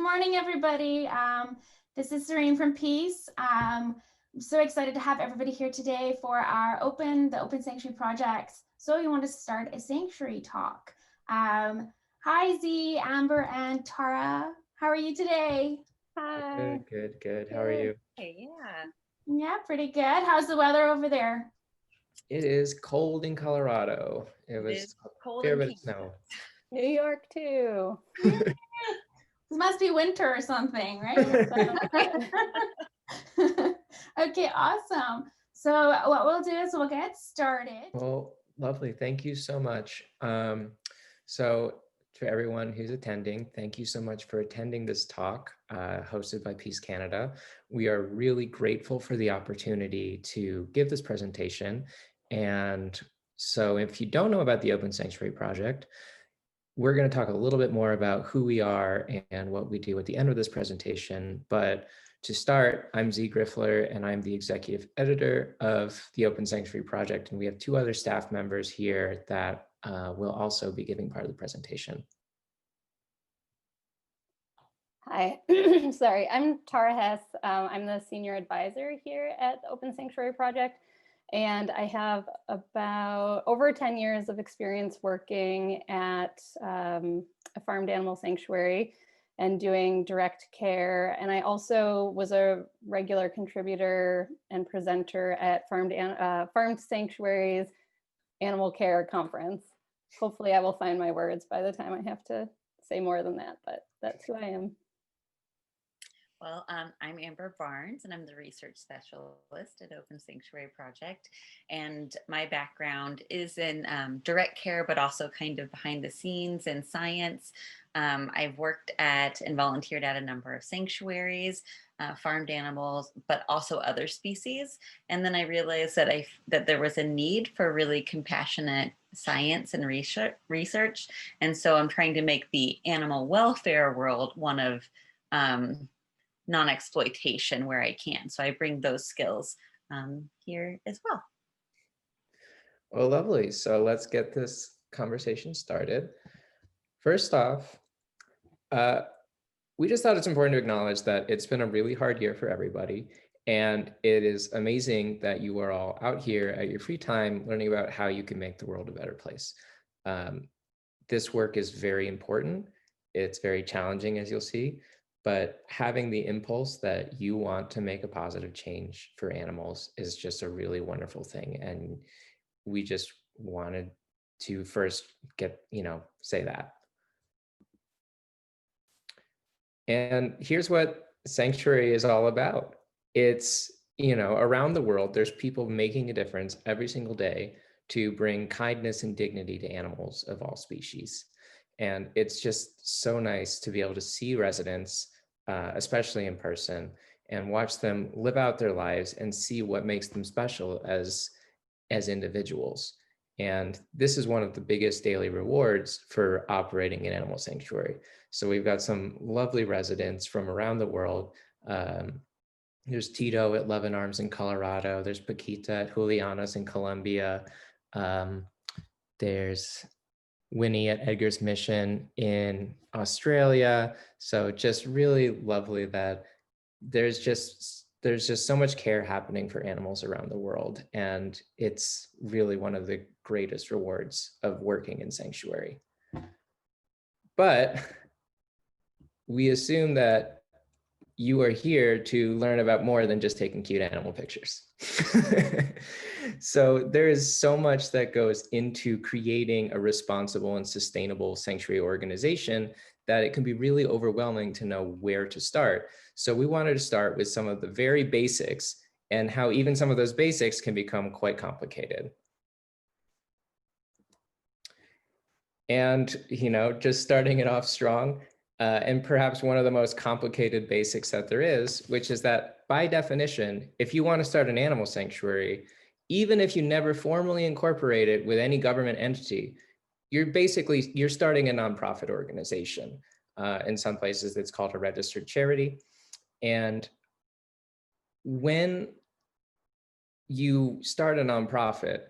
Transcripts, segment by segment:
morning, everybody. This is Serene from P.E.A.C.E. I'm so excited to have everybody here today for the Open Sanctuary project. So we want to start a sanctuary talk. Hi, Z, Amber, and Tara. How are you today? Hi. Good. How are you? Hey, yeah. Yeah, pretty good. How's the weather over there? It is cold in Colorado. It was a cold fair in bit of Kansas. snow. New York too. It must be winter or something, right? Okay, awesome. So what we'll do is we'll get started. Well, lovely. Thank you so much. So to everyone who's attending, thank you so much for attending this talk hosted by P.E.A.C.E Canada. We are really grateful for the opportunity to give this presentation. And so if you don't know about the Open Sanctuary Project, we're going to talk a little bit more about who we are and what we do at the end of this presentation. But to start, I'm Z Griffler, and I'm the executive editor of the Open Sanctuary Project. And we have two other staff members here that will also be giving part of the presentation. Hi, sorry, I'm Tara Hess. I'm the senior advisor here at the Open Sanctuary Project. And I have about over 10 years of experience working at a farmed animal sanctuary and doing direct care. And I also was a regular contributor and presenter at Farmed Sanctuaries Animal Care Conference. Hopefully I will find my words by the time I have to say more than that, but that's who I am. Well, I'm Amber Barnes, and I'm the research specialist at Open Sanctuary Project. And my background is in direct care, but also kind of behind the scenes in science. I've worked at and volunteered at a number of sanctuaries, farmed animals, but also other species. And then I realized that there was a need for really compassionate science and research. And so I'm trying to make the animal welfare world one of non-exploitation where I can. So I bring those skills here as well. Well, lovely. So let's get this conversation started. First off, we just thought it's important to acknowledge that it's been a really hard year for everybody. And it is amazing that you are all out here at your free time learning about how you can make the world a better place. This work is very important. It's very challenging, as you'll see. But having the impulse that you want to make a positive change for animals is just a really wonderful thing. And we just wanted to first say that. And here's what Sanctuary is all about. It's, around the world, there's people making a difference every single day to bring kindness and dignity to animals of all species. And it's just so nice to be able to see residents, especially in person, and watch them live out their lives and see what makes them special as individuals. And this is one of the biggest daily rewards for operating an animal sanctuary. So we've got some lovely residents from around the world. There's Tito at Love and Arms in Colorado. There's Paquita at Juliana's in Colombia. There's Winnie at Edgar's Mission in Australia. So just really lovely that there's just so much care happening for animals around the world. And it's really one of the greatest rewards of working in sanctuary. But we assume that you are here to learn about more than just taking cute animal pictures. So there is so much that goes into creating a responsible and sustainable sanctuary organization that it can be really overwhelming to know where to start. So we wanted to start with some of the very basics and how even some of those basics can become quite complicated. And, just starting it off strong, and perhaps one of the most complicated basics that there is, which is that by definition, if you want to start an animal sanctuary, even if you never formally incorporate it with any government entity, you're starting a nonprofit organization. In some places it's called a registered charity. And when you start a nonprofit,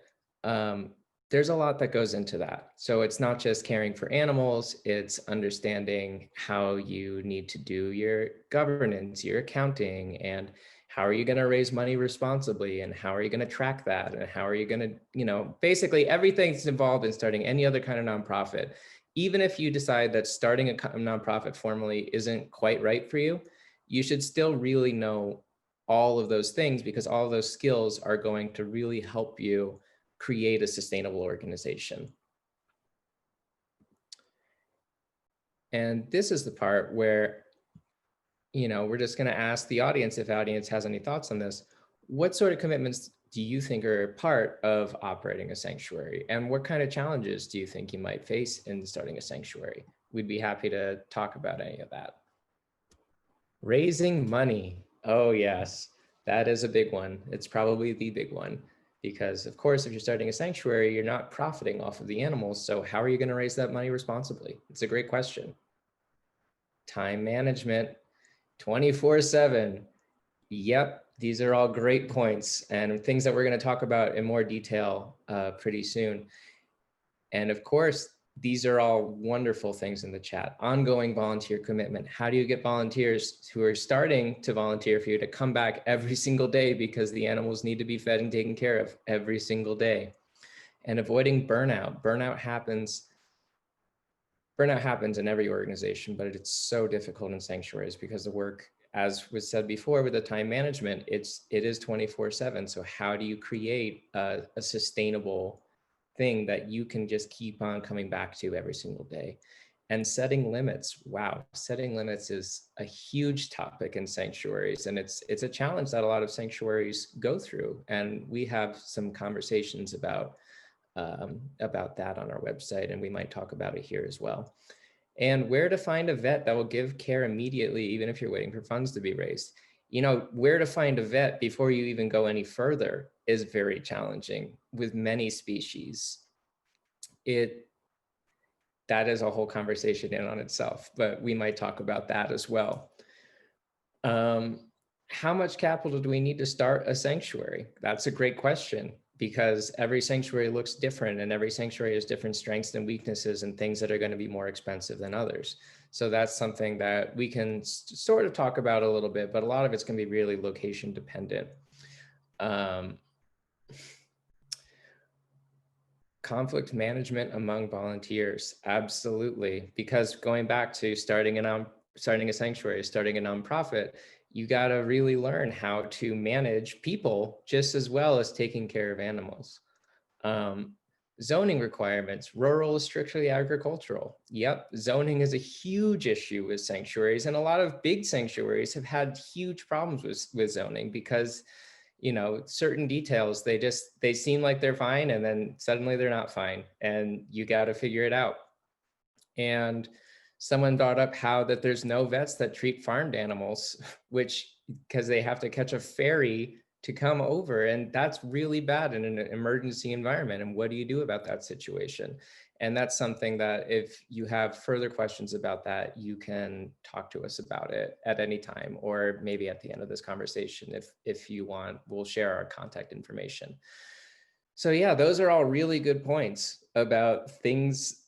there's a lot that goes into that. So it's not just caring for animals, it's understanding how you need to do your governance, your accounting, and how are you going to raise money responsibly, and how are you going to track that, and how are you going to, basically everything's involved in starting any other kind of nonprofit. Even if you decide that starting a nonprofit formally isn't quite right for you, you should still really know all of those things, because all of those skills are going to really help you create a sustainable organization. And this is the part where, we're just going to ask the audience, if the audience has any thoughts on this. What sort of commitments do you think are part of operating a sanctuary? And what kind of challenges do you think you might face in starting a sanctuary? We'd be happy to talk about any of that. Raising money. Oh, yes, that is a big one. It's probably the big one. Because of course, if you're starting a sanctuary, you're not profiting off of the animals. So how are you going to raise that money responsibly? It's a great question. Time management, 24/7. Yep, these are all great points and things that we're going to talk about in more detail pretty soon. And of course, these are all wonderful things in the chat. Ongoing volunteer commitment. How do you get volunteers who are starting to volunteer for you to come back every single day, because the animals need to be fed and taken care of every single day? And avoiding burnout. Burnout happens in every organization, but it's so difficult in sanctuaries because the work, as was said before, with the time management, it is 24/7. So how do you create a sustainable thing that you can just keep on coming back to every single day? And setting limits. Wow, setting limits is a huge topic in sanctuaries, and it's a challenge that a lot of sanctuaries go through. And we have some conversations about that on our website, and we might talk about it here as well. And where to find a vet that will give care immediately, even if you're waiting for funds to be raised. Where to find a vet before you even go any further is very challenging with many species. That is a whole conversation in on itself, but we might talk about that as well. How much capital do we need to start a sanctuary? That's a great question, because every sanctuary looks different, and every sanctuary has different strengths and weaknesses and things that are going to be more expensive than others. So that's something that we can sort of talk about a little bit, but a lot of it's going to be really location dependent. Conflict management among volunteers, absolutely. Because going back to starting a sanctuary, starting a nonprofit, you got to really learn how to manage people just as well as taking care of animals. Zoning requirements. Rural is strictly agricultural. Yep, zoning is a huge issue with sanctuaries, and a lot of big sanctuaries have had huge problems with zoning, because certain details, they seem like they're fine, and then suddenly they're not fine, and you got to figure it out. And someone brought up how that there's no vets that treat farmed animals, because they have to catch a ferry to come over, and that's really bad in an emergency environment. And what do you do about that situation? And that's something that, if you have further questions about that, you can talk to us about it at any time, or maybe at the end of this conversation, if you want, we'll share our contact information. So yeah, those are all really good points about things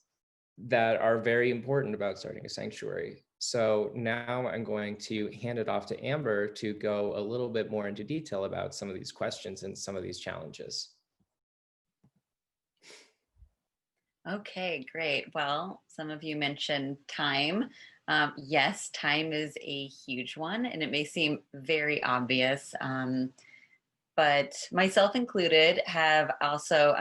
that are very important about starting a sanctuary. So now I'm going to hand it off to Amber to go a little bit more into detail about some of these questions and some of these challenges. Okay, great. Well, some of you mentioned time. Yes, time is a huge one, and it may seem very obvious, but myself included have also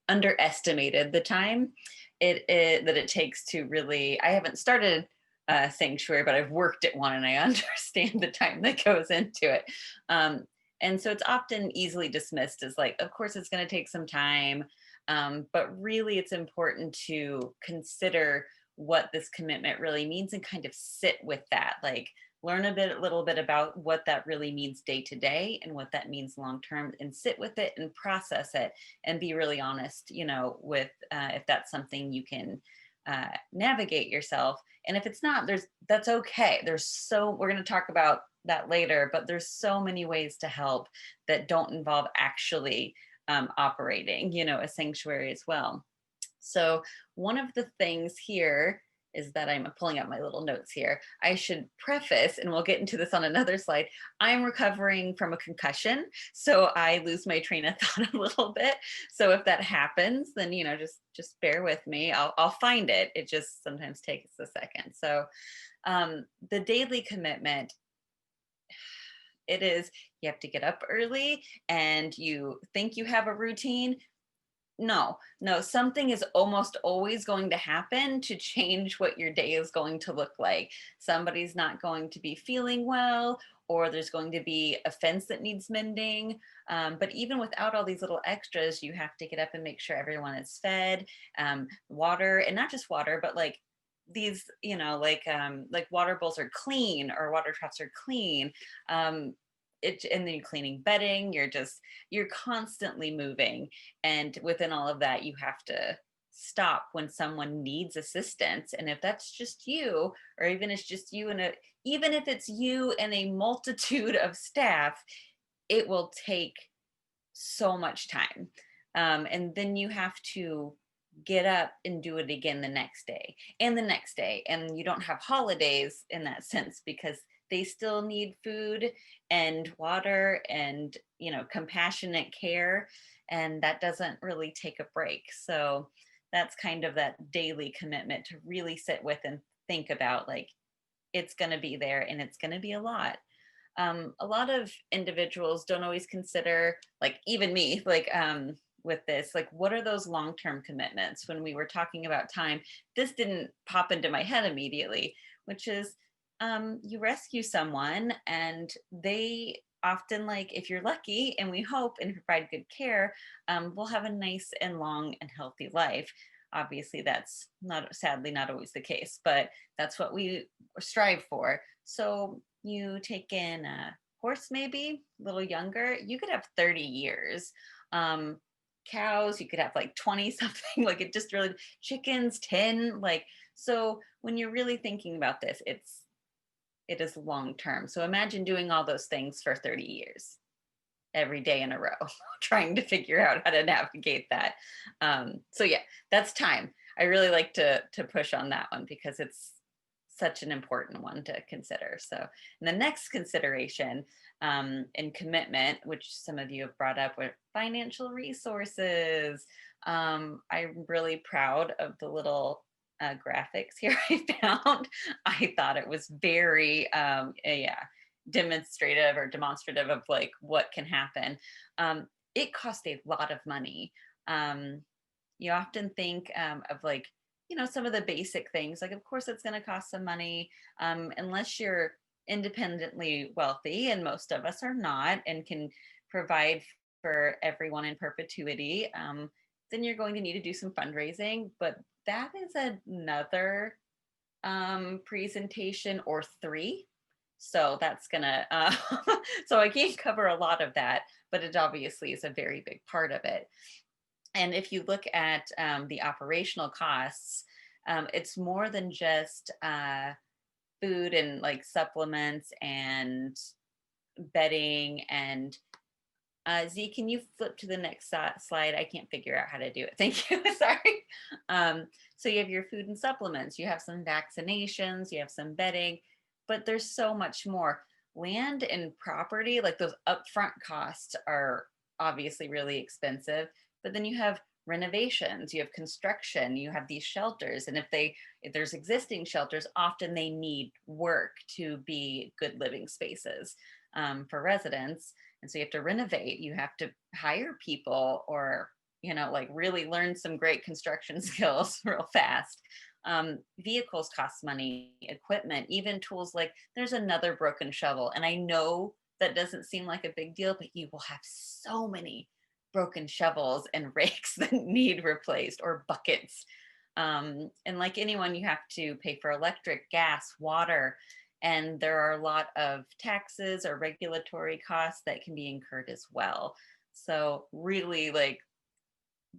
underestimated the time that it takes to really. I haven't started a sanctuary, but I've worked at one, and I understand the time that goes into it. And so it's often easily dismissed as like, of course, it's going to take some time. But really, it's important to consider what this commitment really means and kind of sit with that, like learn a little bit about what that really means day to day and what that means long term, and sit with it and process it, and be really honest, with if that's something you can navigate yourself. And if it's not, that's okay. We're going to talk about that later, but there's so many ways to help that don't involve actually operating, a sanctuary as well. So one of the things here is that I'm pulling up my little notes here. I should preface, and we'll get into this on another slide, I'm recovering from a concussion, so I lose my train of thought a little bit. So if that happens, then just bear with me. I'll find it. It just sometimes takes a second. So the daily commitment, it is, you have to get up early and you think you have a routine. No, something is almost always going to happen to change what your day is going to look like. Somebody's not going to be feeling well, or there's going to be a fence that needs mending. But even without all these little extras, you have to get up and make sure everyone is fed, water, and not just water, but like these, like water bowls are clean, or water troughs are clean. And then you're cleaning bedding, you're constantly moving. And within all of that, you have to stop when someone needs assistance. And if that's just you, or even it's just you even if it's you and a multitude of staff, it will take so much time. And then you have to get up and do it again the next day and the next day. And you don't have holidays in that sense, because they still need food and water and compassionate care, and that doesn't really take a break. So that's kind of that daily commitment to really sit with and think about, like, it's going to be there and it's going to be a lot. A lot of individuals don't always consider, like even me, like with this, like, what are those long-term commitments? When we were talking about time, this didn't pop into my head immediately, which is you rescue someone and they often, like, if you're lucky and we hope and provide good care, will have a nice and long and healthy life. Obviously, that's sadly not always the case, but that's what we strive for. So you take in a horse, maybe a little younger, you could have 30 years. Cows, you could have like 20 something, like it just really, chickens, 10, like, so when you're really thinking about this, it is long term. So imagine doing all those things for 30 years, every day in a row, trying to figure out how to navigate that. So yeah, that's time. I really like to push on that one because it's such an important one to consider. So, and the next consideration and commitment, which some of you have brought up, were financial resources. I'm really proud of the little graphics here I found. I thought it was very, demonstrative of like what can happen. It cost a lot of money. You often think of like, some of the basic things, like, of course, it's going to cost some money, unless you're independently wealthy, and most of us are not, and can provide for everyone in perpetuity. Then you're going to need to do some fundraising, but that is another presentation or three. So that's gonna, so I can't cover a lot of that, but it obviously is a very big part of it. And if you look at the operational costs, it's more than just food and like supplements and bedding. And Z, can you flip to the next slide? I can't figure out how to do it. Thank you. Sorry. So you have your food and supplements, you have some vaccinations, you have some bedding, but there's so much more. Land and property, like those upfront costs, are obviously really expensive, but then you have renovations, you have construction, you have these shelters. And if there's existing shelters, often they need work to be good living spaces for residents. And so you have to renovate, you have to hire people, or, like really learn some great construction skills real fast. Vehicles cost money, equipment, even tools, like there's another broken shovel. And I know that doesn't seem like a big deal, but you will have so many broken shovels and rakes that need replaced, or buckets. And like anyone, you have to pay for electric, gas, water, and there are a lot of taxes or regulatory costs that can be incurred as well. So really, like,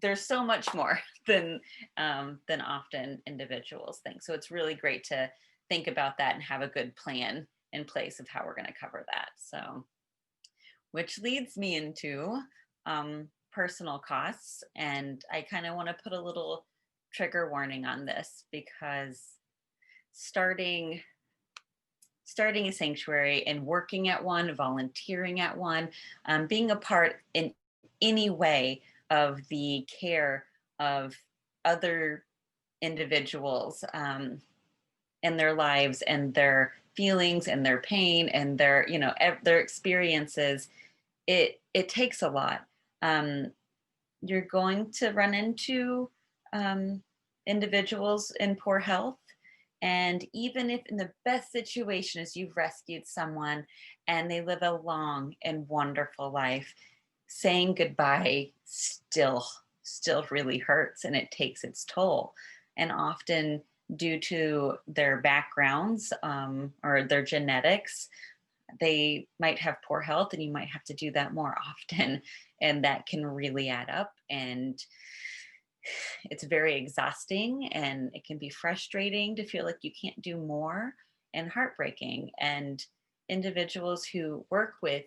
there's so much more than often individuals think. So it's really great to think about that and have a good plan in place of how we're going to cover that. So, which leads me into personal costs. And I kind of want to put a little trigger warning on this, because starting a sanctuary and working at one, volunteering at one, being a part in any way of the care of other individuals in their lives and their feelings and their pain and their, you know, their experiences, it takes a lot. You're going to run into individuals in poor health. And even if in the best situation is you've rescued someone and they live a long and wonderful life, saying goodbye still really hurts, and it takes its toll. And often due to their backgrounds or their genetics, they might have poor health, and you might have to do that more often. And that can really add up. And it's very exhausting, and it can be frustrating to feel like you can't do more, and heartbreaking. And individuals who work with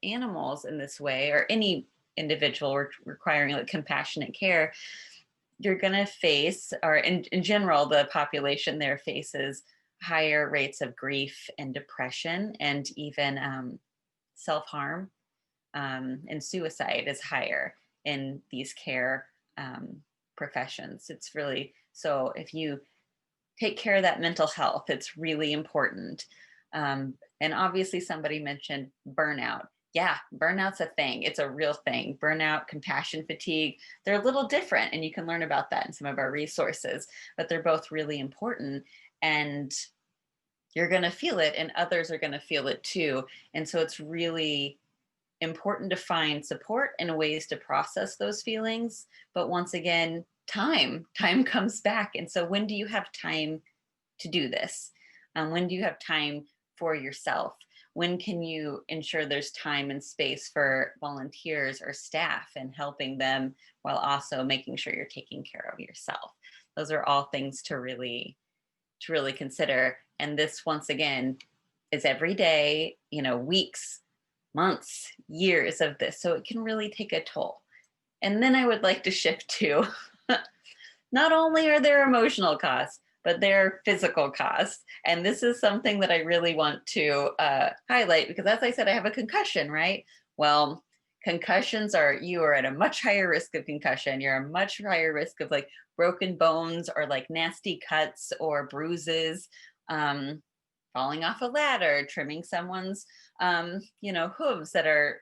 animals in this way, or any individual requiring like compassionate care, you're going to face, or in general, the population there faces higher rates of grief and depression, and even self-harm, and suicide is higher in these care professions. It's really, so if you take care of that mental health, it's really important. And obviously somebody mentioned burnout. Yeah, burnout's a thing. It's a real thing. Burnout, compassion fatigue, they're a little different, and you can learn about that in some of our resources, but they're both really important. And you're going to feel it, and others are going to feel it too. And so it's really important to find support and ways to process those feelings. But once again, time comes back. And so when do you have time to do this? When do you have time for yourself? When can you ensure there's time and space for volunteers or staff and helping them, while also making sure you're taking care of yourself? Those are all things to really consider. And this, once again, is every day, you know, weeks, months, years of this. So it can really take a toll. And then I would like to shift to not only are there emotional costs, but there are physical costs. And this is something that I really want to highlight, because as I said, I have a concussion, right? Well, concussions you are at a much higher risk of concussion. You're a much higher risk of like broken bones, or like nasty cuts or bruises, falling off a ladder, trimming someone's, hooves that are,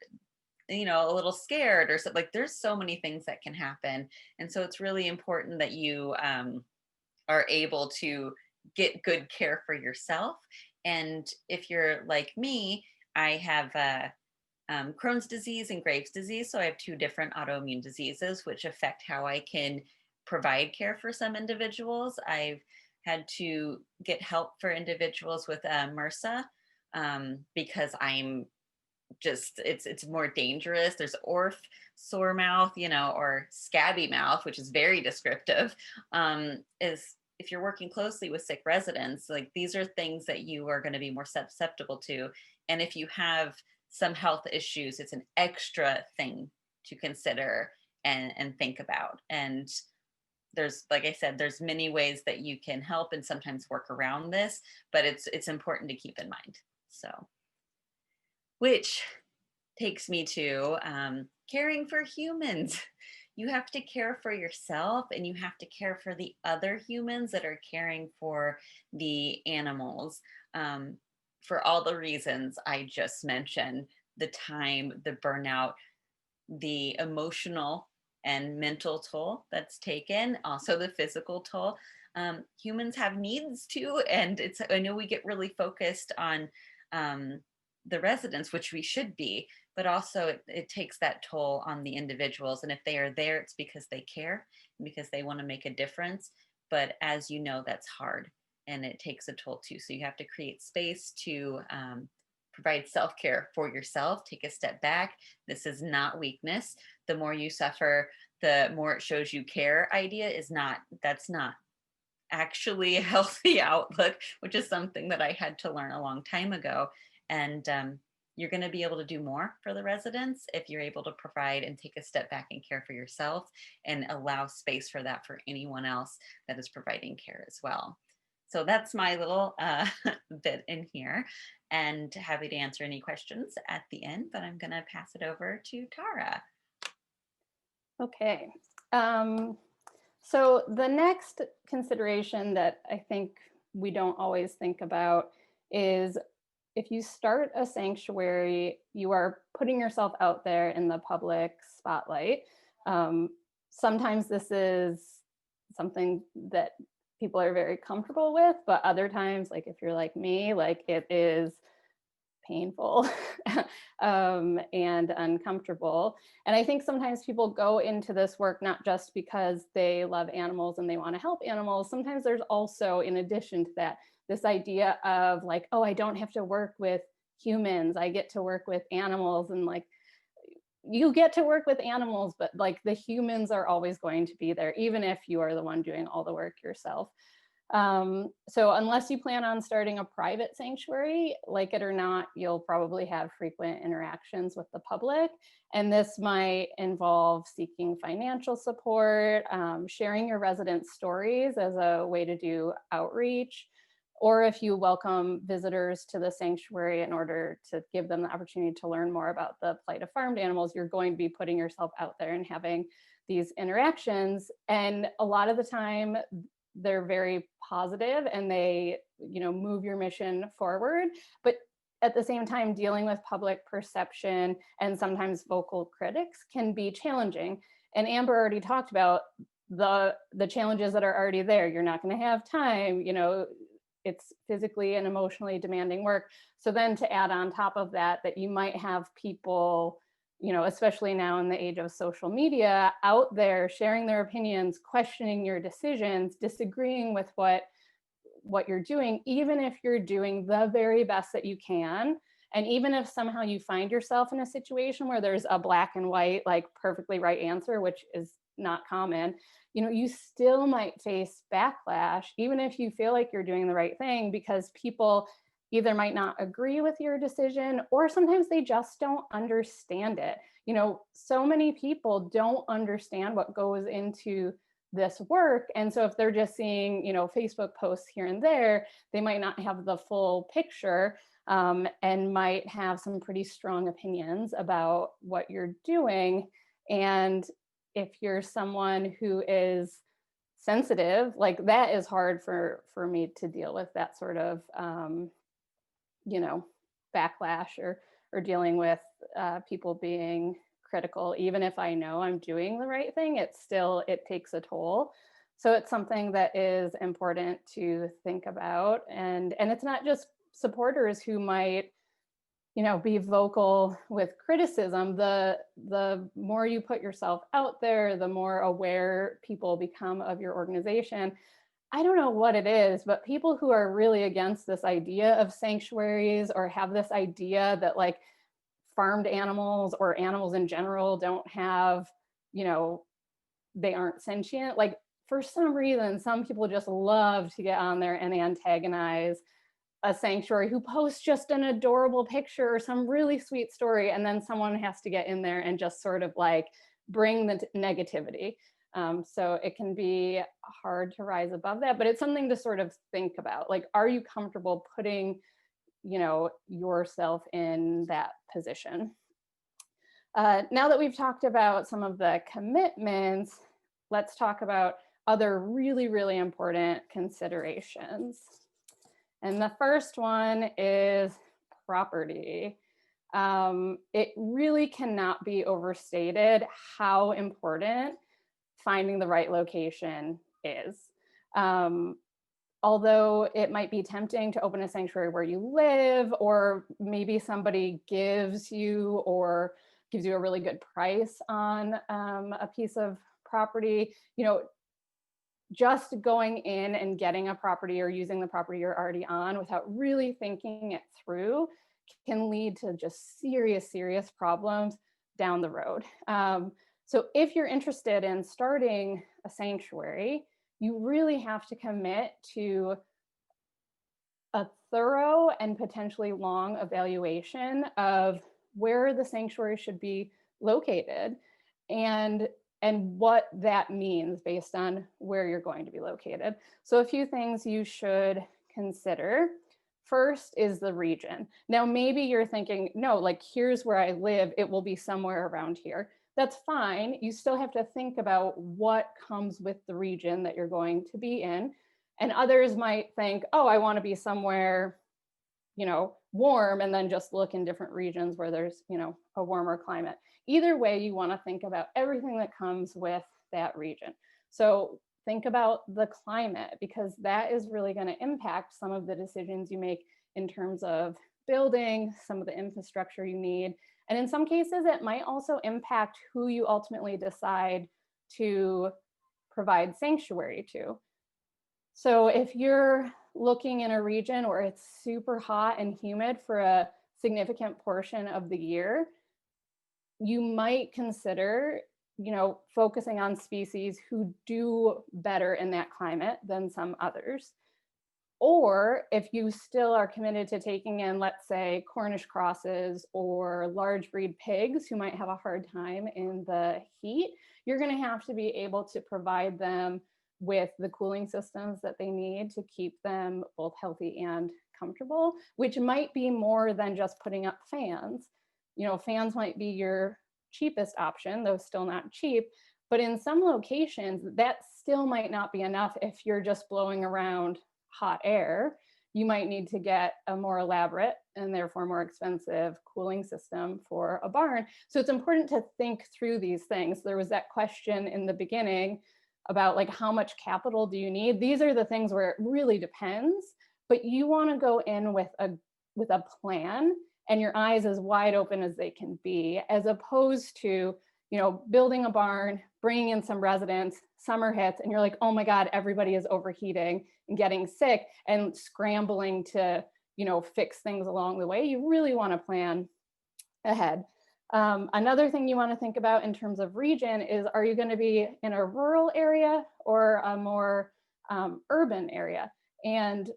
a little scared or something. Like, there's so many things that can happen. And so it's really important that you are able to get good care for yourself. And if you're like me, I have Crohn's disease and Graves' disease. So I have two different autoimmune diseases, which affect how I can provide care for some individuals. I've had to get help for individuals with MRSA because I'm just, it's more dangerous. There's ORF, sore mouth, or scabby mouth, which is very descriptive, is if you're working closely with sick residents, like these are things that you are going to be more susceptible to. And if you have some health issues, it's an extra thing to consider and think about. And there's, like I said, there's many ways that you can help and sometimes work around this, but it's important to keep in mind. So, which takes me to caring for humans. You have to care for yourself, and you have to care for the other humans that are caring for the animals, for all the reasons I just mentioned: the time, the burnout, the emotional and mental toll that's taken, also the physical toll. Humans have needs too, and I know we get really focused on the residents, which we should be, but also it takes that toll on the individuals. And if they are there, it's because they care and because they want to make a difference. But as you know, that's hard, and it takes a toll too. So you have to create space to provide self-care for yourself. Take a step back. This is not weakness. The more you suffer, the more it shows you care that's not actually a healthy outlook, which is something that I had to learn a long time ago. And you're going to be able to do more for the residents if you're able to provide and take a step back and care for yourself and allow space for that for anyone else that is providing care as well. So that's my little bit in here, and happy to answer any questions at the end, but I'm going to pass it over to Tara. Okay. So the next consideration that I think we don't always think about is if you start a sanctuary, you are putting yourself out there in the public spotlight. Sometimes this is something that people are very comfortable with, but other times, like if you're like me, like it is painful and uncomfortable. And I think sometimes people go into this work not just because they love animals and they want to help animals. Sometimes there's also, in addition to that, this idea of like, oh, I don't have to work with humans. I get to work with animals. And like, you get to work with animals, but like the humans are always going to be there, even if you are the one doing all the work yourself. So unless you plan on starting a private sanctuary, like it or not, you'll probably have frequent interactions with the public. And this might involve seeking financial support, sharing your residents' stories as a way to do outreach, or if you welcome visitors to the sanctuary in order to give them the opportunity to learn more about the plight of farmed animals, you're going to be putting yourself out there and having these interactions. And a lot of the time, they're very positive and they, move your mission forward. But at the same time, dealing with public perception and sometimes vocal critics can be challenging. And Amber already talked about the challenges that are already there. You're not going to have time, it's physically and emotionally demanding work. So then to add on top of that, that you might have people, especially now in the age of social media, out there sharing their opinions, questioning your decisions, disagreeing with what you're doing, even if you're doing the very best that you can. And even if somehow you find yourself in a situation where there's a black and white, like perfectly right answer, which is not common, you still might face backlash, even if you feel like you're doing the right thing, because people either might not agree with your decision or sometimes they just don't understand it. So many people don't understand what goes into this work. And so if they're just seeing, Facebook posts here and there, they might not have the full picture and might have some pretty strong opinions about what you're doing. And if you're someone who is sensitive, like that is hard for me to deal with, that sort of, backlash or dealing with people being critical. Even if I know I'm doing the right thing, it takes a toll. So it's something that is important to think about. And it's not just supporters who might, be vocal with criticism. The more you put yourself out there, the more aware people become of your organization. I don't know what it is, but people who are really against this idea of sanctuaries or have this idea that like farmed animals or animals in general don't have, they aren't sentient. Like for some reason, some people just love to get on there and antagonize a sanctuary who posts just an adorable picture or some really sweet story. And then someone has to get in there and just sort of like bring the negativity. So it can be hard to rise above that, but it's something to sort of think about. Like, are you comfortable putting, yourself in that position? Now that we've talked about some of the commitments, let's talk about other really, really important considerations. And the first one is property. It really cannot be overstated how important finding the right location is. Although it might be tempting to open a sanctuary where you live, or maybe somebody gives you a really good price on a piece of property, just going in and getting a property or using the property you're already on without really thinking it through can lead to just serious problems down the road. So if you're interested in starting a sanctuary, you really have to commit to a thorough and potentially long evaluation of where the sanctuary should be located and what that means based on where you're going to be located. So a few things you should consider. First is the region. Now, maybe you're thinking, no, like here's where I live, it will be somewhere around here. That's fine. You still have to think about what comes with the region that you're going to be in. And others might think, oh, I want to be somewhere, warm, and then just look in different regions where there's, a warmer climate. Either way, you want to think about everything that comes with that region. So think about the climate, because that is really going to impact some of the decisions you make in terms of building some of the infrastructure you need. And in some cases, it might also impact who you ultimately decide to provide sanctuary to. So if you're looking in a region where it's super hot and humid for a significant portion of the year, you might consider, focusing on species who do better in that climate than some others. Or if you still are committed to taking in, let's say, Cornish crosses or large breed pigs who might have a hard time in the heat, you're going to have to be able to provide them with the cooling systems that they need to keep them both healthy and comfortable, which might be more than just putting up fans. Fans might be your cheapest option, though still not cheap. But in some locations, that still might not be enough if you're just blowing around hot air. You might need to get a more elaborate and therefore more expensive cooling system for a barn. So it's important to think through these things. There was that question in the beginning about like, how much capital do you need? These are the things where it really depends, but you want to go in with a plan and your eyes as wide open as they can be, as opposed to, building a barn, bringing in some residents, summer hits, and you're like, oh my God, everybody is overheating and getting sick, and scrambling to, fix things along the way. You really want to plan ahead. Another thing you want to think about in terms of region is, are you going to be in a rural area or a more urban area? And,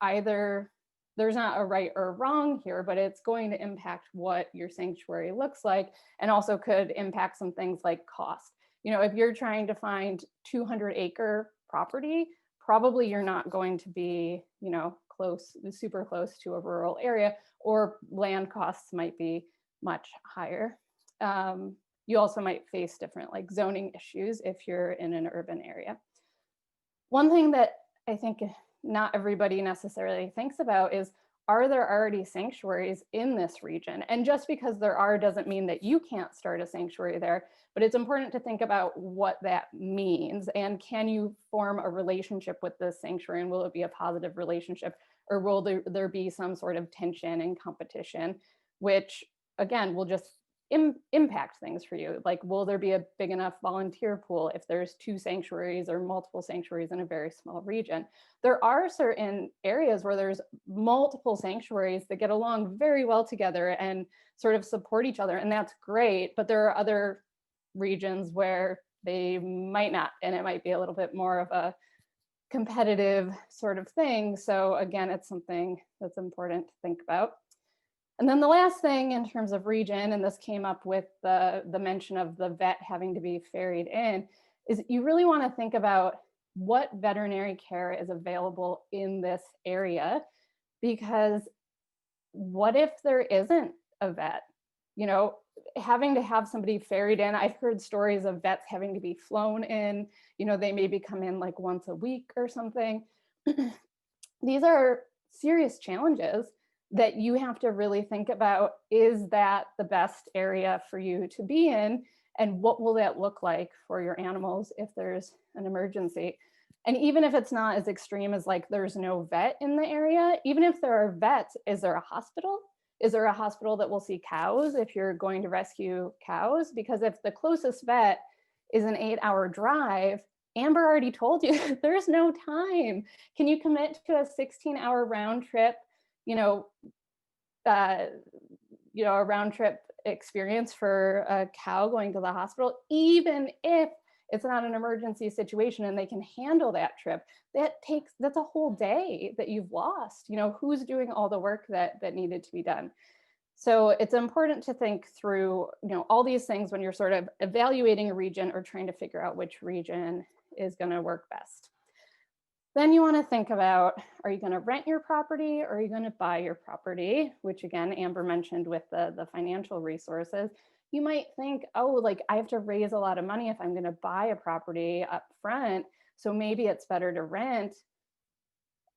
either there's not a right or wrong here, but it's going to impact what your sanctuary looks like, and also could impact some things like cost. If you're trying to find 200-acre property, probably you're not going to be, super close to a rural area, or land costs might be much higher. You also might face different like zoning issues if you're in an urban area. One thing that I think not everybody necessarily thinks about is, are there already sanctuaries in this region? And just because there are doesn't mean that you can't start a sanctuary there, but it's important to think about what that means. And can you form a relationship with this sanctuary, and will it be a positive relationship, or will there be some sort of tension and competition, which again will just impact things for you? Like, will there be a big enough volunteer pool if there's 2 sanctuaries or multiple sanctuaries in a very small region? There are certain areas where there's multiple sanctuaries that get along very well together and sort of support each other, and that's great. But there are other regions where they might not, and it might be a little bit more of a competitive sort of thing. So again, it's something that's important to think about. And then the last thing in terms of region, and this came up with the mention of the vet having to be ferried in, is you really want to think about what veterinary care is available in this area, because what if there isn't a vet? Having to have somebody ferried in. I've heard stories of vets having to be flown in. They maybe come in like once a week or something. These are serious challenges that you have to really think about. Is that the best area for you to be in? And what will that look like for your animals if there's an emergency? And even if it's not as extreme as like there's no vet in the area, even if there are vets, is there a hospital? Is there a hospital that will see cows if you're going to rescue cows? Because if the closest vet is an 8-hour drive, Amber already told you there's no time. Can you commit to a 16-hour round trip, a round trip experience for a cow going to the hospital, even if it's not an emergency situation and they can handle that trip, that's a whole day that you've lost. Who's doing all the work that needed to be done? So it's important to think through, all these things when you're sort of evaluating a region or trying to figure out which region is going to work best. Then you want to think about, are you going to rent your property or are you going to buy your property? Which again, Amber mentioned with the financial resources. You might think, oh, like I have to raise a lot of money if I'm going to buy a property up front, so maybe it's better to rent.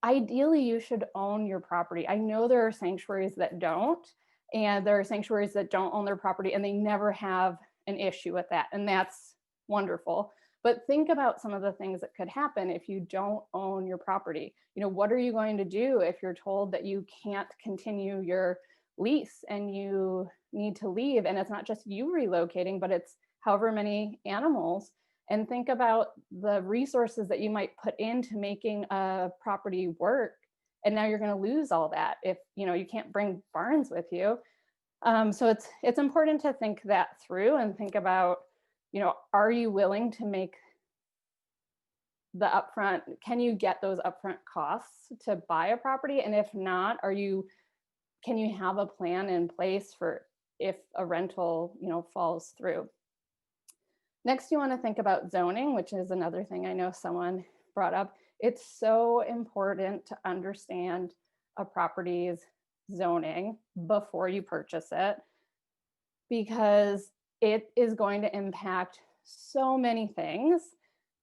Ideally, you should own your property. I know there are sanctuaries that don't, and there are sanctuaries that don't own their property and they never have an issue with that. And that's wonderful. But think about some of the things that could happen if you don't own your property. What are you going to do if you're told that you can't continue your lease and you need to leave? And it's not just you relocating, but it's however many animals. And think about the resources that you might put into making a property work. And now you're going to lose all that if you can't bring barns with you. So it's important to think that through and think about, are you willing to make the upfront? Can you get those upfront costs to buy a property? And if not, can you have a plan in place for if a rental, falls through? Next, you want to think about zoning, which is another thing I know someone brought up. It's so important to understand a property's zoning before you purchase it, because it is going to impact so many things.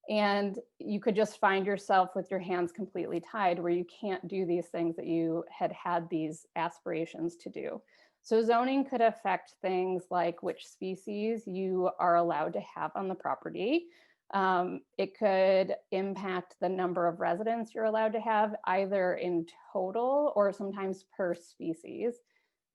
And you could just find yourself with your hands completely tied where you can't do these things that you had these aspirations to do. So zoning could affect things like which species you are allowed to have on the property. It could impact the number of residents you're allowed to have, either in total or sometimes per species.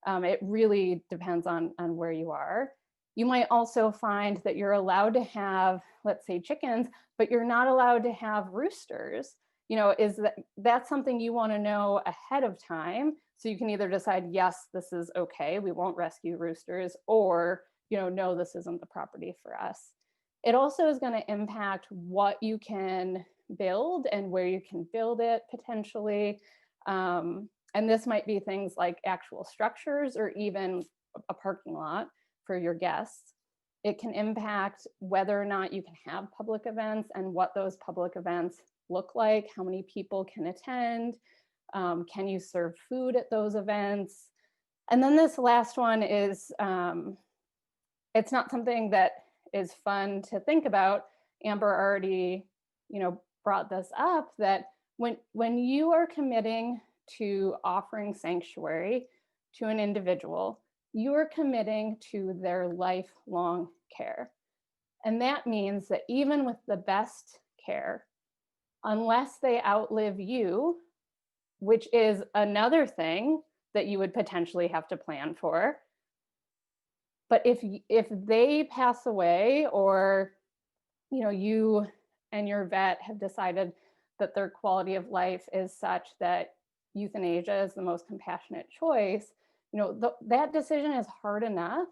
It really depends on where you are. You might also find that you're allowed to have, let's say, chickens, but you're not allowed to have roosters. Is that's something you want to know ahead of time, so you can either decide, yes, this is okay, we won't rescue roosters, or no, this isn't the property for us. It also is going to impact what you can build and where you can build it potentially. And this might be things like actual structures or even a parking lot for your guests. It can impact whether or not you can have public events and what those public events look like, how many people can attend, can you serve food at those events? And then this last one is, it's not something that is fun to think about. Amber already, brought this up, that when you are committing to offering sanctuary to an individual, you are committing to their lifelong care. And that means that even with the best care, unless they outlive you, which is another thing that you would potentially have to plan for. But if they pass away, or you and your vet have decided that their quality of life is such that euthanasia is the most compassionate choice, that decision is hard enough.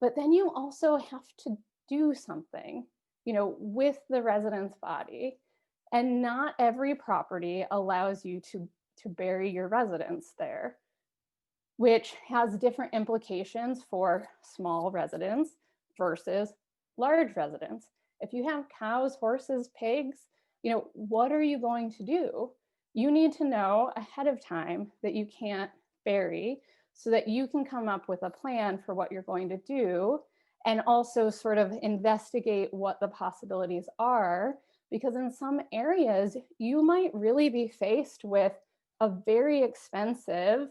But then you also have to do something, with the resident's body. And not every property allows you to bury your residents there, which has different implications for small residents versus large residents. If you have cows, horses, pigs, what are you going to do? You need to know ahead of time that you can't bury, so that you can come up with a plan for what you're going to do, and also sort of investigate what the possibilities are. Because in some areas, you might really be faced with a very expensive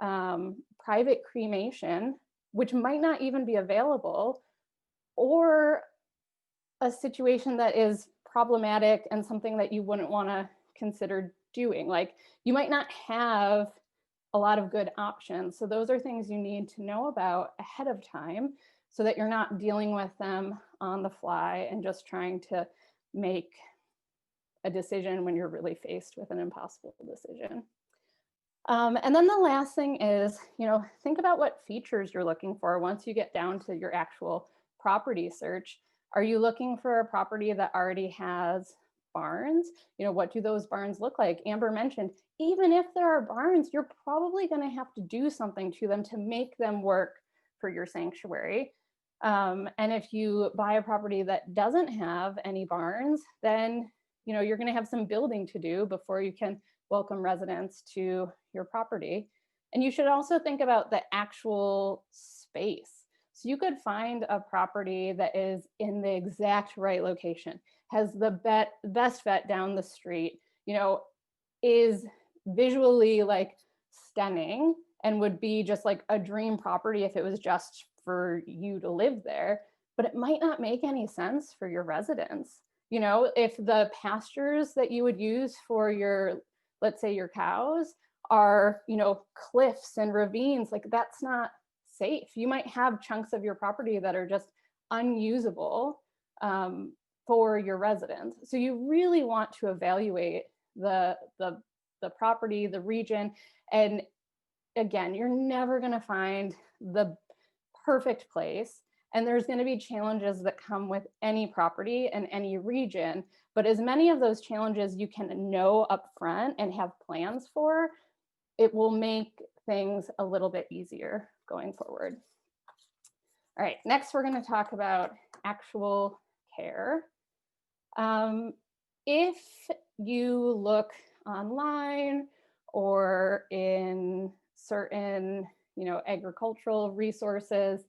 private cremation, which might not even be available, or a situation that is problematic and something that you wouldn't want to consider doing. Like, you might not have a lot of good options. So those are things you need to know about ahead of time, so that you're not dealing with them on the fly and just trying to make a decision when you're really faced with an impossible decision. And then the last thing is, think about what features you're looking for once you get down to your actual property search. Are you looking for a property that already has barns? You know, what do those barns look like? Amber mentioned, even if there are barns, you're probably going to have to do something to them to make them work for your sanctuary. And if you buy a property that doesn't have any barns, then you're going to have some building to do before you can welcome residents to your property. And you should also think about the actual space. So you could find a property that is in the exact right location, has the best vet down the street, is visually like stunning and would be just like a dream property if it was just for you to live there, but it might not make any sense for your residents. If the pastures that you would use for your, let's say your cows are, cliffs and ravines, like that's not safe. You might have chunks of your property that are just unusable for your residents. So you really want to evaluate the property, the region, and again, you're never going to find the perfect place. And there's going to be challenges that come with any property and any region. But as many of those challenges you can know upfront and have plans for, it will make things a little bit easier going forward. All right, next we're going to talk about actual care. If you look online or in certain, agricultural resources,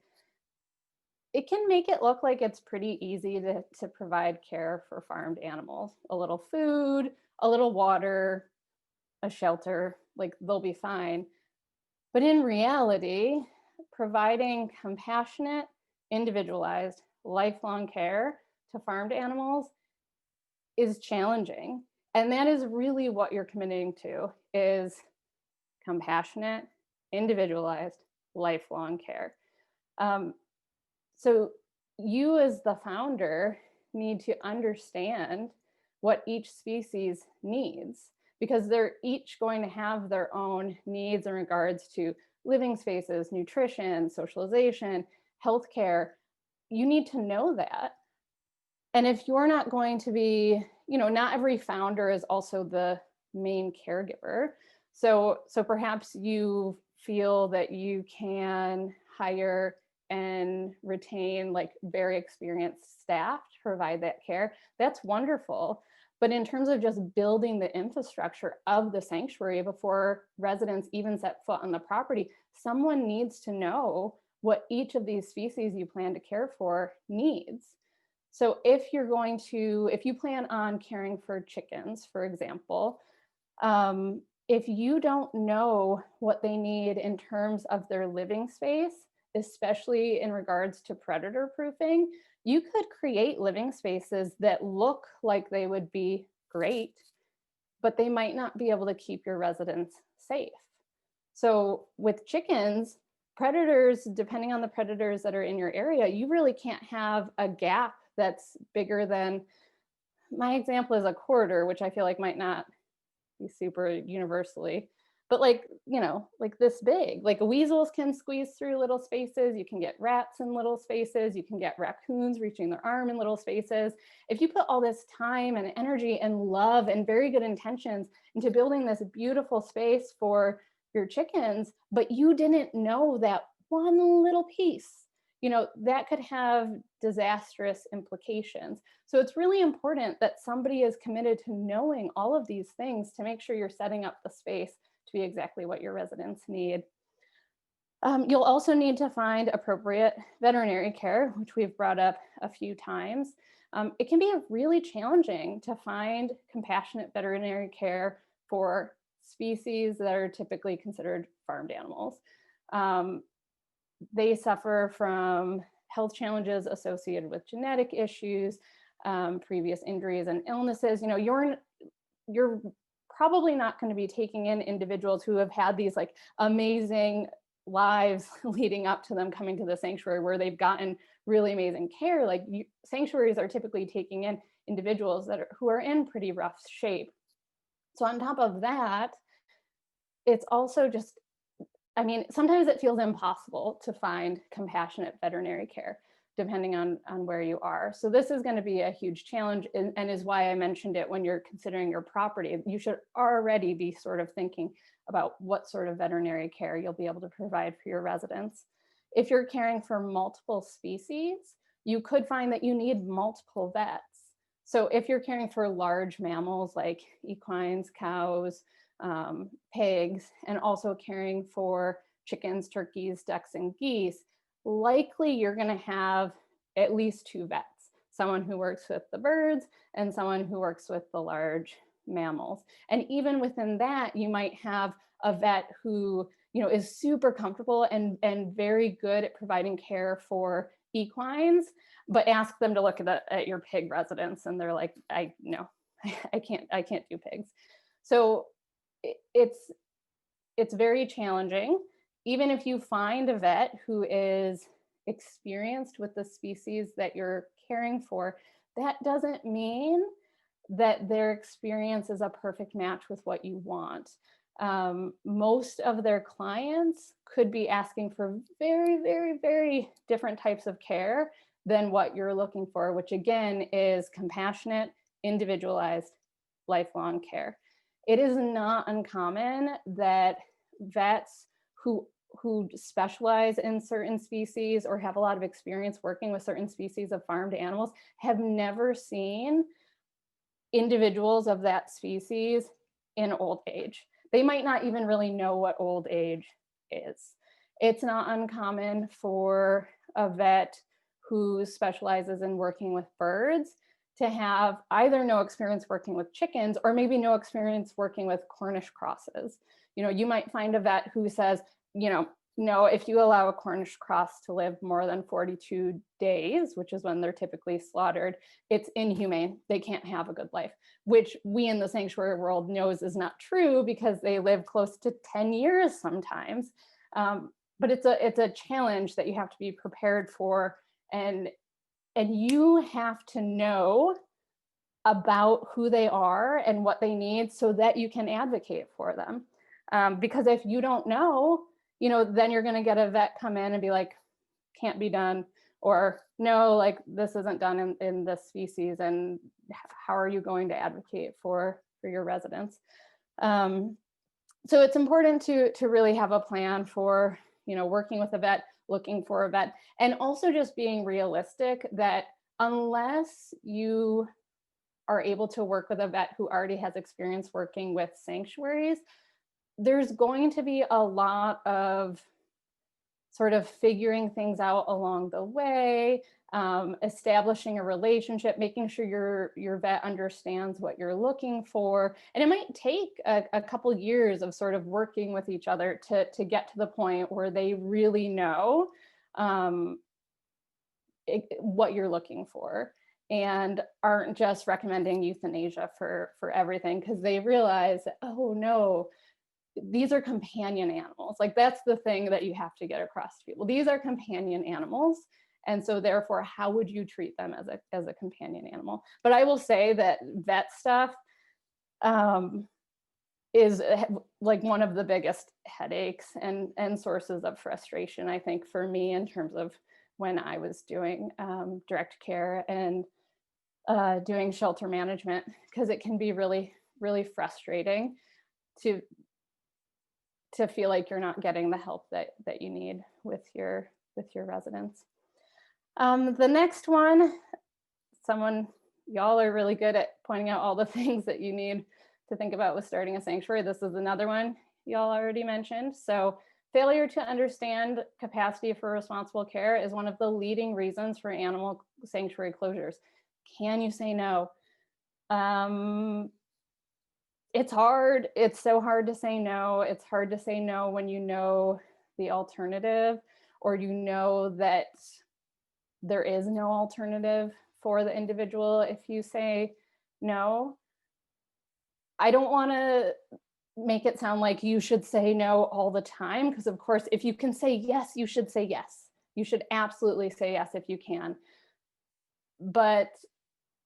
it can make it look like it's pretty easy to provide care for farmed animals. A little food, a little water, a shelter, like they'll be fine. But in reality, providing compassionate, individualized, lifelong care to farmed animals is challenging. And that is really what you're committing to, is compassionate, individualized, lifelong care. So you as the founder need to understand what each species needs, because they're each going to have their own needs in regards to living spaces, nutrition, socialization, healthcare. You need to know that. And if you're not going to be, not every founder is also the main caregiver. So perhaps you feel that you can hire and retain like very experienced staff to provide that care. That's wonderful. But in terms of just building the infrastructure of the sanctuary before residents even set foot on the property, someone needs to know what each of these species you plan to care for needs. So if you plan on caring for chickens, for example, if you don't know what they need in terms of their living space, especially in regards to predator proofing, you could create living spaces that look like they would be great, but they might not be able to keep your residents safe. So with chickens, predators, depending on the predators that are in your area, you really can't have a gap that's bigger than, my example is a quarter, which I feel like might not be super universally, but like this big. Like weasels can squeeze through little spaces. You can get rats in little spaces. You can get raccoons reaching their arm in little spaces. If you put all this time and energy and love and very good intentions into building this beautiful space for your chickens, but you didn't know that one little piece, that could have disastrous implications. So it's really important that somebody is committed to knowing all of these things to make sure you're setting up the space to be exactly what your residents need. You'll also need to find appropriate veterinary care, which we've brought up a few times. It can be really challenging to find compassionate veterinary care for species that are typically considered farmed animals. They suffer from health challenges associated with genetic issues, previous injuries and illnesses. You're probably not going to be taking in individuals who have had these like amazing lives leading up to them coming to the sanctuary where they've gotten really amazing care. Like sanctuaries are typically taking in individuals who are in pretty rough shape. So on top of that, it's also just, sometimes it feels impossible to find compassionate veterinary care. depending on where you are. So this is going to be a huge challenge, and is why I mentioned it when you're considering your property. You should already be sort of thinking about what sort of veterinary care you'll be able to provide for your residents. If you're caring for multiple species, you could find that you need multiple vets. So if you're caring for large mammals like equines, cows, pigs, and also caring for chickens, turkeys, ducks, and geese, likely you're going to have at least 2 vets, someone who works with the birds and someone who works with the large mammals. And even within that, you might have a vet who, you know, is super comfortable and very good at providing care for equines, but ask them to look at your pig residence and they're like, I can't do pigs. So it's very challenging. Even if you find a vet who is experienced with the species that you're caring for, that doesn't mean that their experience is a perfect match with what you want. Most of their clients could be asking for very, very, very different types of care than what you're looking for, which again is compassionate, individualized, lifelong care. It is not uncommon that vets who specialize in certain species or have a lot of experience working with certain species of farmed animals have never seen individuals of that species in old age. They might not even really know what old age is. It's not uncommon for a vet who specializes in working with birds to have either no experience working with chickens or maybe no experience working with Cornish crosses. You know, you might find a vet who says, you know, no, if you allow a Cornish cross to live more than 42 days, which is when they're typically slaughtered, it's inhumane. They can't have a good life, which we in the sanctuary world knows is not true because they live close to 10 years sometimes. But it's a challenge that you have to be prepared for, and you have to know about who they are and what they need so that you can advocate for them. Because if you don't know, you know, then you're going to get a vet come in and be like, can't be done, or no, like this isn't done in this species, and how are you going to advocate for your residents? So it's important to really have a plan for, you know, working with a vet, looking for a vet, and also just being realistic that unless you are able to work with a vet who already has experience working with sanctuaries, there's going to be a lot of sort of figuring things out along the way, establishing a relationship, making sure your vet understands what you're looking for. And it might take a couple years of sort of working with each other to get to the point where they really know what you're looking for and aren't just recommending euthanasia for everything, because they realize, oh no, these are companion animals. Like that's the thing that you have to get across to people. These are companion animals. And so therefore, how would you treat them as a companion animal? But I will say that vet stuff is like one of the biggest headaches and sources of frustration, I think, for me in terms of when I was doing direct care and doing shelter management, because it can be really, really frustrating to feel like you're not getting the help that you need with your residents. The next one, y'all are really good at pointing out all the things that you need to think about with starting a sanctuary. This is another one y'all already mentioned. So failure to understand capacity for responsible care is one of the leading reasons for animal sanctuary closures. Can you say no? It's hard. It's so hard to say no. It's hard to say no when you know the alternative, or you know that there is no alternative for the individual. If you say no, I don't want to make it sound like you should say no all the time, because of course, if you can say yes, you should say yes. You should absolutely say yes if you can. But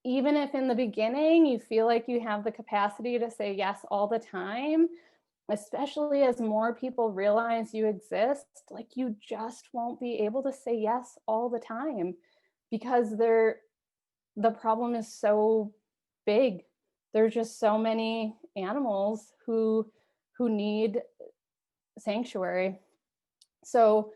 even if in the beginning you feel like you have the capacity to say yes all the time, especially as more people realize you exist, like you just won't be able to say yes all the time. because the problem is so big. There's just so many animals who need sanctuary. So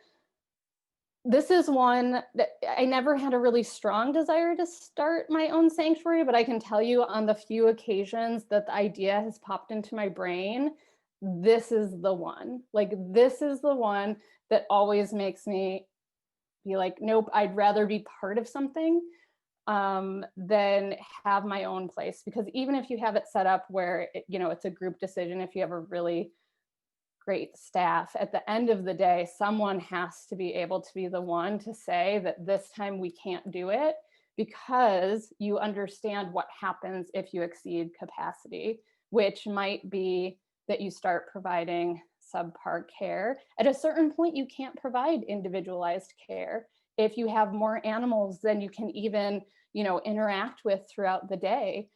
this is one that I never had a really strong desire to start my own sanctuary, but I can tell you on the few occasions that the idea has popped into my brain, this is the one. Like, this is the one that always makes me be like, nope, I'd rather be part of something than have my own place. Because even if you have it set up where it's a group decision, if you have a really great staff, at the end of the day, someone has to be able to be the one to say that this time we can't do it, because you understand what happens if you exceed capacity, which might be that you start providing subpar care. At a certain point, you can't provide individualized care. If you have more animals than you can even, interact with throughout the day,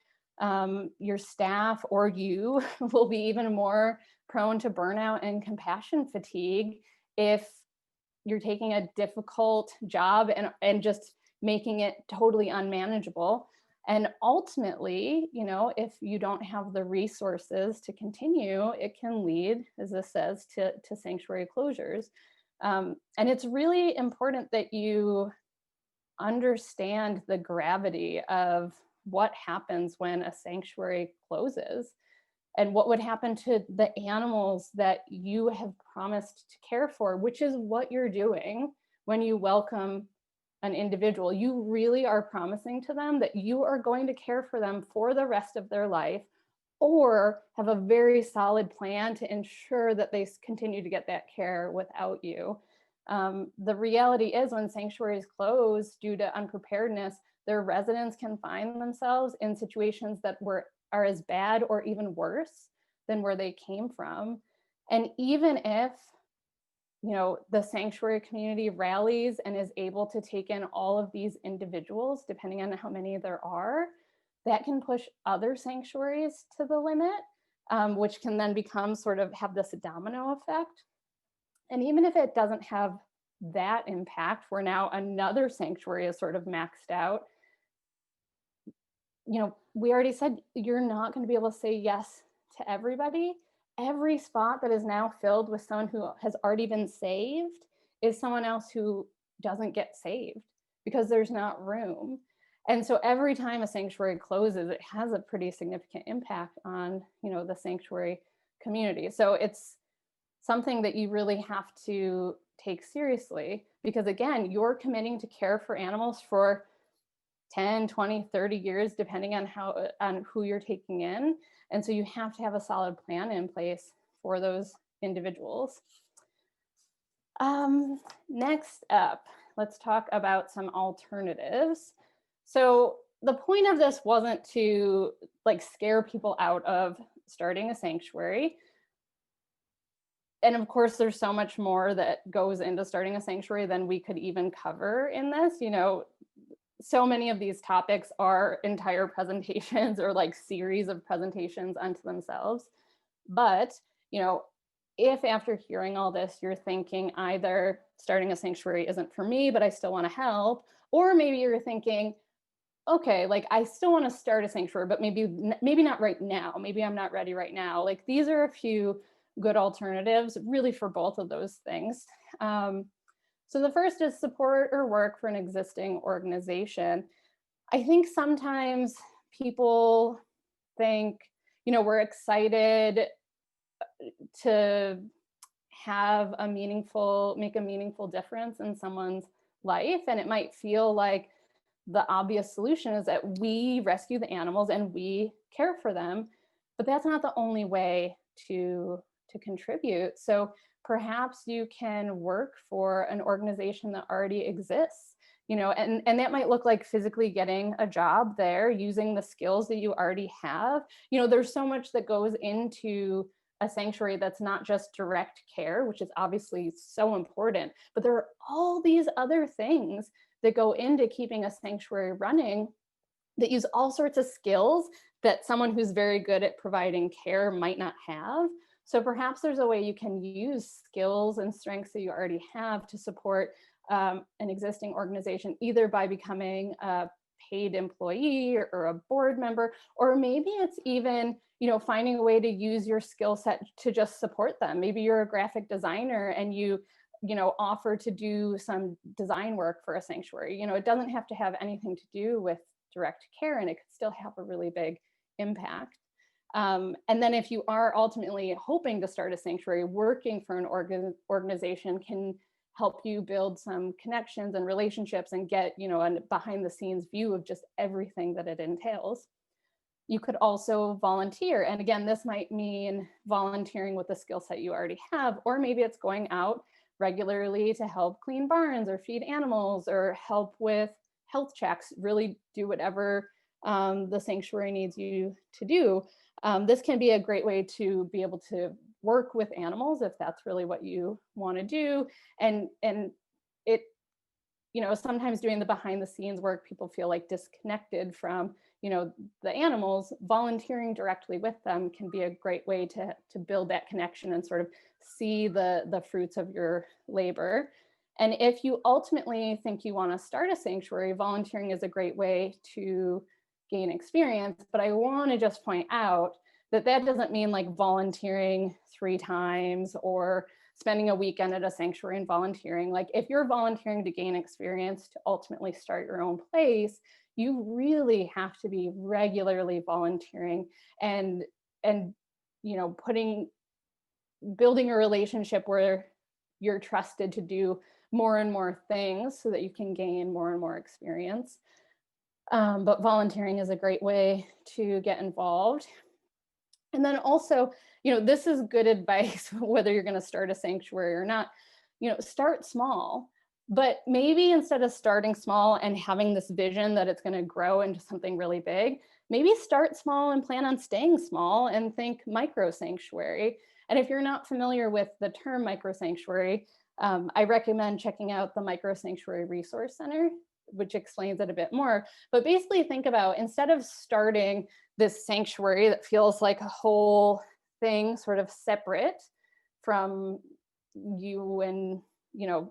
your staff or you will be even more prone to burnout and compassion fatigue if you're taking a difficult job and just making it totally unmanageable. And ultimately, if you don't have the resources to continue, it can lead, as this says, to sanctuary closures. And it's really important that you understand the gravity of what happens when a sanctuary closes, and what would happen to the animals that you have promised to care for, which is what you're doing when you welcome an individual. You really are promising to them that you are going to care for them for the rest of their life, or have a very solid plan to ensure that they continue to get that care without you. The reality is, when sanctuaries close due to unpreparedness, their residents can find themselves in situations that are as bad or even worse than where they came from. And even if, the sanctuary community rallies and is able to take in all of these individuals, depending on how many there are, that can push other sanctuaries to the limit, which can then have this domino effect. And even if it doesn't have that impact, where now another sanctuary is sort of maxed out, we already said you're not going to be able to say yes to everybody. Every spot that is now filled with someone who has already been saved is someone else who doesn't get saved because there's not room. And so every time a sanctuary closes, it has a pretty significant impact on, the sanctuary community. So it's something that you really have to take seriously, because again, you're committing to care for animals for 10, 20, 30 years, depending on who you're taking in. And so you have to have a solid plan in place for those individuals. Next up, let's talk about some alternatives. So the point of this wasn't to scare people out of starting a sanctuary. And of course, there's so much more that goes into starting a sanctuary than we could even cover in this. So many of these topics are entire presentations or series of presentations unto themselves. But, if after hearing all this, you're thinking either starting a sanctuary isn't for me, but I still want to help, or maybe you're thinking, okay, I still want to start a sanctuary, but maybe not right now. Maybe I'm not ready right now. These are a few good alternatives really for both of those things. So the first is support or work for an existing organization. I think sometimes people think, we're excited to make a meaningful difference in someone's life. And it might feel like the obvious solution is that we rescue the animals and we care for them, but that's not the only way to contribute. So perhaps you can work for an organization that already exists, and that might look like physically getting a job there, using the skills that you already have. There's so much that goes into a sanctuary that's not just direct care, which is obviously so important, but there are all these other things that go into keeping a sanctuary running that use all sorts of skills that someone who's very good at providing care might not have. So perhaps there's a way you can use skills and strengths that you already have to support an existing organization, either by becoming a paid employee or a board member, or maybe it's even, finding a way to use your skill set to just support them. Maybe you're a graphic designer and you offer to do some design work for a sanctuary. It doesn't have to have anything to do with direct care, and it could still have a really big impact. And then if you are ultimately hoping to start a sanctuary, working for an organization can help you build some connections and relationships and get, a behind the scenes view of just everything that it entails. You could also volunteer. And again, this might mean volunteering with the skill set you already have, or maybe it's going out regularly to help clean barns or feed animals or help with health checks, really do whatever the sanctuary needs you to do. This can be a great way to be able to work with animals if that's really what you want to do. And it, sometimes doing the behind the scenes work, people feel like disconnected from, the animals. Volunteering directly with them can be a great way to build that connection and sort of see the fruits of your labor. And if you ultimately think you want to start a sanctuary, volunteering is a great way to gain experience. But I want to just point out that doesn't mean like volunteering 3 times or spending a weekend at a sanctuary and volunteering. Like if you're volunteering to gain experience to ultimately start your own place, you really have to be regularly volunteering and building a relationship where you're trusted to do more and more things so that you can gain more and more experience. But volunteering is a great way to get involved. And then also, this is good advice, whether you're going to start a sanctuary or not, start small. But maybe instead of starting small and having this vision that it's going to grow into something really big, maybe start small and plan on staying small and think micro sanctuary. And if you're not familiar with the term micro sanctuary, I recommend checking out the Micro Sanctuary Resource Center, which explains it a bit more. But basically think about, instead of starting this sanctuary that feels like a whole thing sort of separate from you and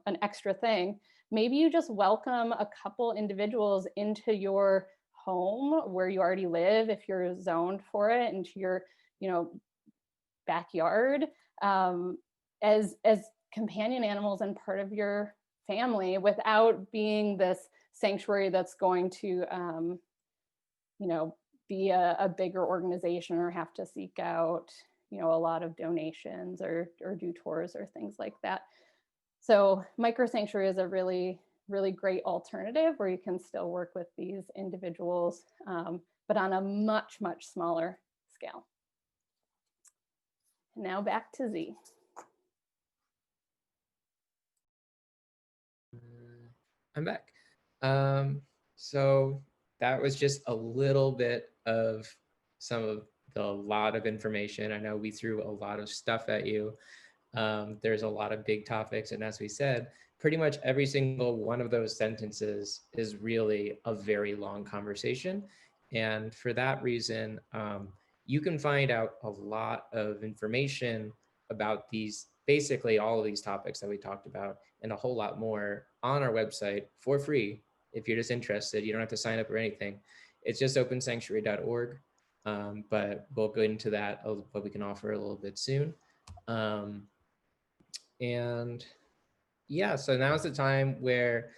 an extra thing, maybe you just welcome a couple individuals into your home where you already live, if you're zoned for it, into your backyard, as companion animals and part of your family, without being this sanctuary that's going to be a bigger organization or have to seek out a lot of donations or do tours or things like that. So micro sanctuary is a really, really great alternative where you can still work with these individuals, but on a much, much smaller scale. Now back to Z. I'm back. So that was just a little bit of some of the lot of information. I know we threw a lot of stuff at you. There's a lot of big topics. And as we said, pretty much every single one of those sentences is really a very long conversation. And for that reason, you can find out a lot of information about these, basically all of these topics that we talked about, and a whole lot more on our website for free. If you're just interested, you don't have to sign up or anything. It's just opensanctuary.org. But we'll go into that, what we can offer a little bit soon. And yeah, so now's the time where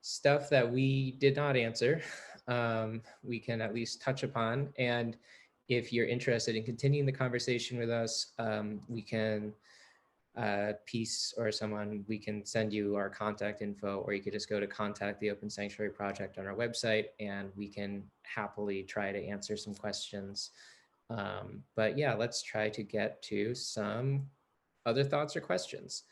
stuff that we did not answer, we can at least touch upon. And if you're interested in continuing the conversation with us, we can, P.E.A.C.E or someone, we can send you our contact info, or you could just go to Contact the Open Sanctuary Project on our website, and we can happily try to answer some questions. But yeah, let's try to get to some other thoughts or questions.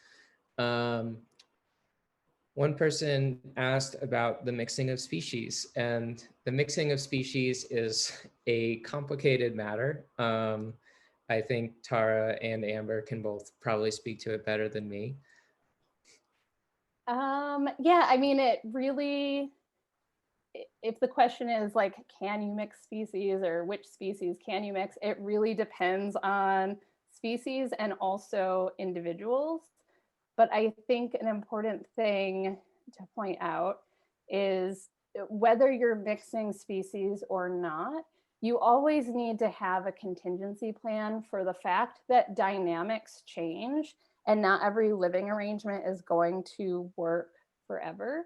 One person asked about the mixing of species, and the mixing of species is a complicated matter. I think Tara and Amber can both probably speak to it better than me. Yeah, I mean, it really, if the question is like, can you mix species or which species can you mix, it really depends on species and also individuals. But I think an important thing point out is whether you're mixing species or not, you always need to have a contingency plan for the fact that dynamics change and not every living arrangement is going to work forever.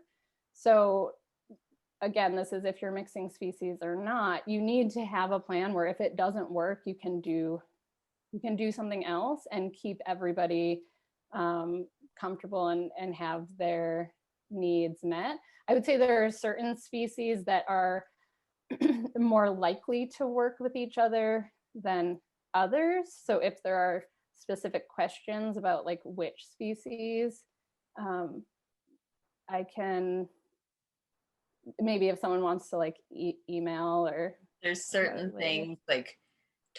So again, this is if you're mixing species or not, you need to have a plan where if it doesn't work, you can do something else and keep everybody comfortable and have their needs met. I would say there are certain species that are more likely to work with each other than others. So if there are specific questions about like which species, I can, maybe if someone wants to like email or. There's certain things like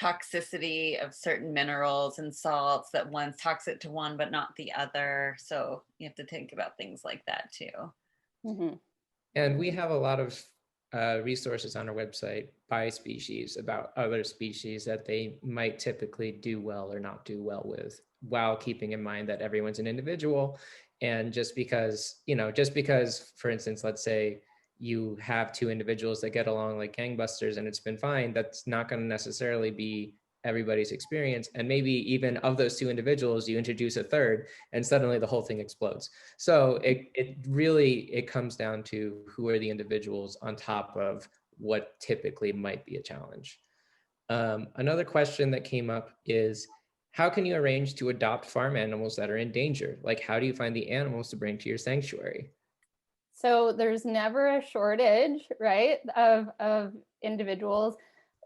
toxicity of certain minerals and salts that one's toxic to one but not the other, so you have to think about things like that too. Mm-hmm. And we have a lot of resources on our website by species about other species that they might typically do well or not do well with, while keeping in mind that everyone's an individual. And just because, for instance, let's say you have two individuals that get along like gangbusters and it's been fine, that's not going to necessarily be everybody's experience. And maybe even of those two individuals, you introduce a third and suddenly the whole thing explodes. So it comes down to who are the individuals on top of what typically might be a challenge. Another question that came up is, how can you arrange to adopt farm animals that are in danger? Like, how do you find the animals to bring to your sanctuary? So there's never a shortage, right, of individuals.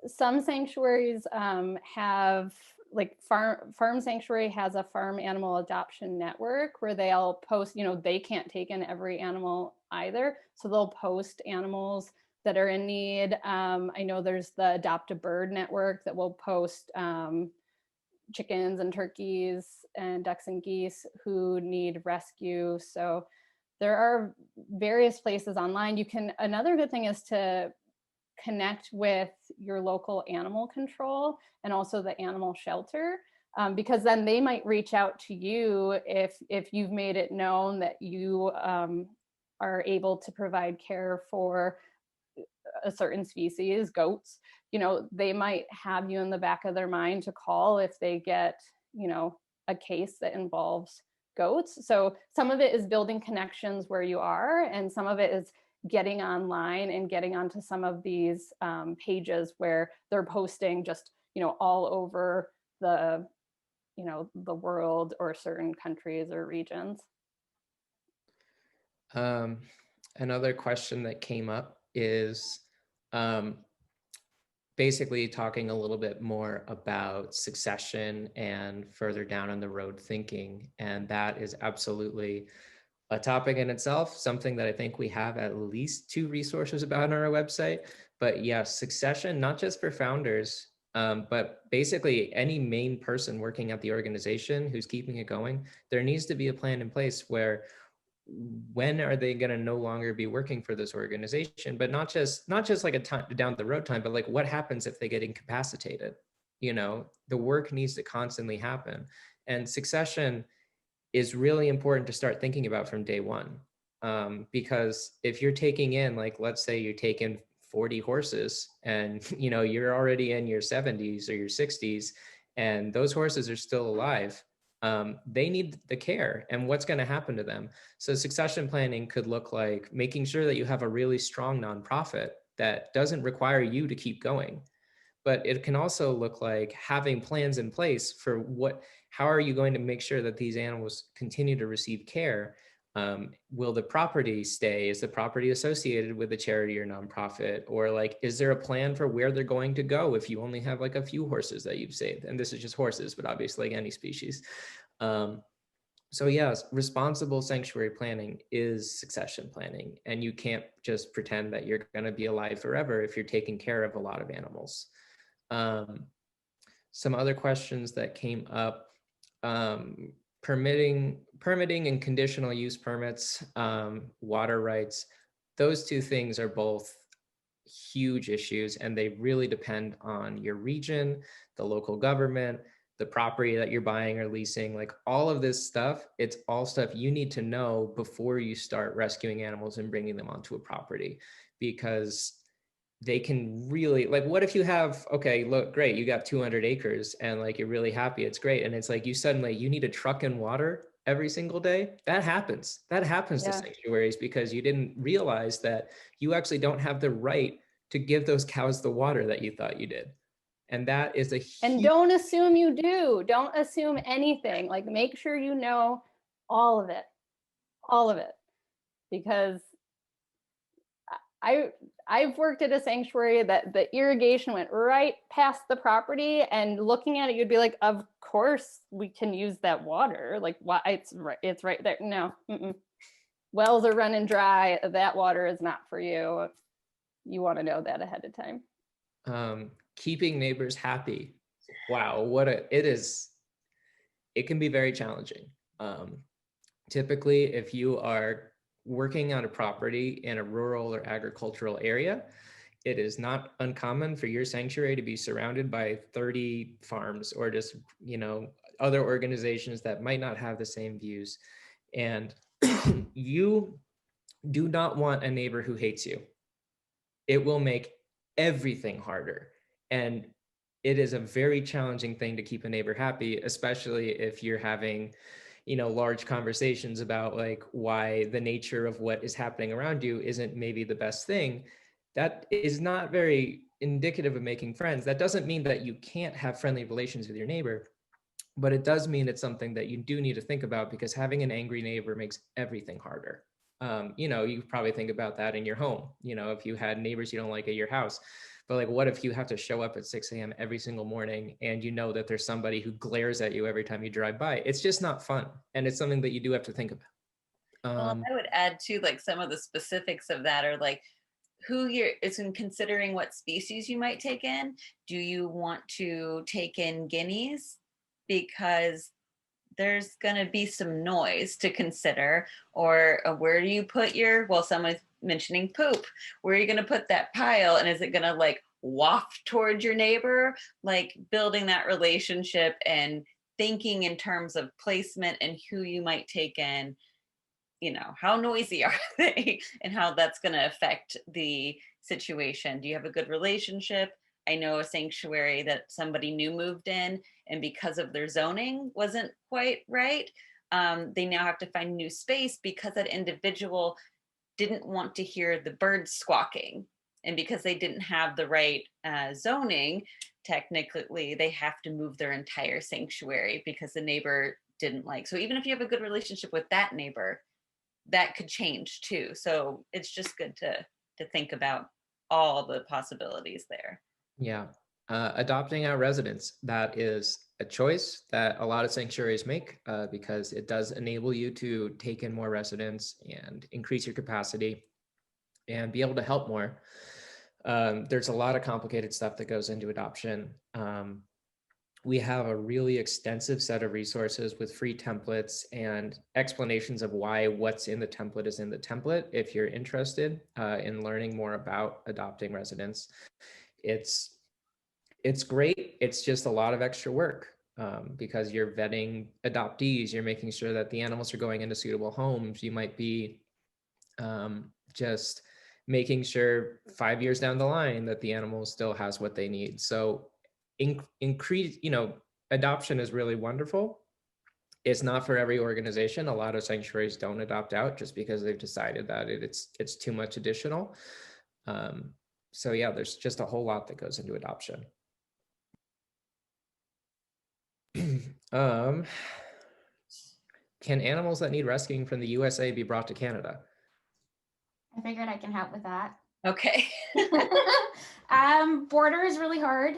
Some sanctuaries have, like Farm Sanctuary has a farm animal adoption network where they'll post, they can't take in every animal either. So they'll post animals that are in need. I know there's the Adopt a Bird network that will post chickens and turkeys and ducks and geese who need rescue. So there are various places online. Another good thing is to connect with your local animal control and also the animal shelter, because then they might reach out to you if you've made it known that you are able to provide care for a certain species, goats. They might have you in the back of their mind to call if they get, a case that involves goats. So some of it is building connections where you are, and some of it is getting online and getting onto some of these pages where they're posting just, all over the world or certain countries or regions. Another question that came up is basically talking a little bit more about succession and further down on the road thinking. And that is absolutely a topic in itself, something that I think we have at least 2 resources about on our website. But yes, succession, not just for founders, but basically any main person working at the organization who's keeping it going. There needs to be a plan in place where, when are they going to no longer be working for this organization? But not just like a time down the road time, but like what happens if they get incapacitated? The work needs to constantly happen, and succession is really important to start thinking about from day one. Because if you're taking in, like, let's say you take in 40 horses and you're already in your 70s or your 60s and those horses are still alive, they need the care, and what's going to happen to them. So succession planning could look like making sure that you have a really strong nonprofit that doesn't require you to keep going. But it can also look like having plans in place for how are you going to make sure that these animals continue to receive care? Will the property stay? Is the property associated with a charity or nonprofit? Or like, is there a plan for where they're going to go if you only have like a few horses that you've saved? And this is just horses, but obviously like any species. So yes, responsible sanctuary planning is succession planning, and you can't just pretend that you're going to be alive forever if you're taking care of a lot of animals. Some other questions that came up, permitting and conditional use permits, water rights. Those 2 things are both huge issues, and they really depend on your region, the local government, the property that you're buying or leasing, like all of this stuff, it's all stuff you need to know before you start rescuing animals and bringing them onto a property, because they can really, like, what if you have, okay, look, great, you got 200 acres and like you're really happy, it's great, and it's like you need a truck and water every single day. That happens to Yeah. sanctuaries because you didn't realize that you actually don't have the right to give those cows the water that you thought you did. And that is a And huge, don't assume you do. Don't assume anything. Like, make sure you know all of it, because I've worked at a sanctuary that the irrigation went right past the property, and looking at it, you'd be like, of course we can use that water. Like, why? It's right there. No, wells are running dry. That water is not for you. You want to know that ahead of time. keeping neighbors happy. Wow, it can be very challenging. Typically, if you are working on a property in a rural or agricultural area, it is not uncommon for your sanctuary to be surrounded by 30 farms or just, other organizations that might not have the same views. And you do not want a neighbor who hates you. It will make everything harder. And it is a very challenging thing to keep a neighbor happy, especially if you're having, large conversations about like why the nature of what is happening around you isn't maybe the best thing. That is not very indicative of making friends. That doesn't mean that you can't have friendly relations with your neighbor, but it does mean it's something that you do need to think about, because having an angry neighbor makes everything harder. You probably think about that in your home, if you had neighbors you don't like at your house. But like, what if you have to show up at 6 a.m. every single morning and you know that there's somebody who glares at you every time you drive by? It's just not fun. And it's something that you do have to think about. Well, I would add too, like some of the specifics of that are like who is in considering what species you might take in. Do you want to take in guineas? Because there's going to be some noise to consider. Or where do you put someone's mentioning poop. Where are you going to put that pile? And is it going to like waft towards your neighbor? Like building that relationship and thinking in terms of placement and who you might take in, how noisy are they and how that's going to affect the situation. Do you have a good relationship? I know a sanctuary that somebody new moved in, and because of their zoning wasn't quite right, they now have to find new space because that individual didn't want to hear the birds squawking. And because they didn't have the right zoning, technically they have to move their entire sanctuary because the neighbor didn't like. So even if you have a good relationship with that neighbor, that could change too. So it's just good to think about all the possibilities there. Yeah. Adopting out residents, that is a choice that a lot of sanctuaries make because it does enable you to take in more residents and increase your capacity and be able to help more. There's a lot of complicated stuff that goes into adoption. We have a really extensive set of resources with free templates and explanations of why what's in the template is in the template. If you're interested in learning more about adopting residents, it's great. It's just a lot of extra work because you're vetting adoptees. You're making sure that the animals are going into suitable homes. You might be just making sure 5 years down the line that the animal still has what they need. So increase, adoption is really wonderful. It's not for every organization. A lot of sanctuaries don't adopt out just because they've decided that it's too much additional. So yeah, there's just a whole lot that goes into adoption. Can animals that need rescuing from the USA be brought to Canada? I figured I can help with that. Okay. Border is really hard.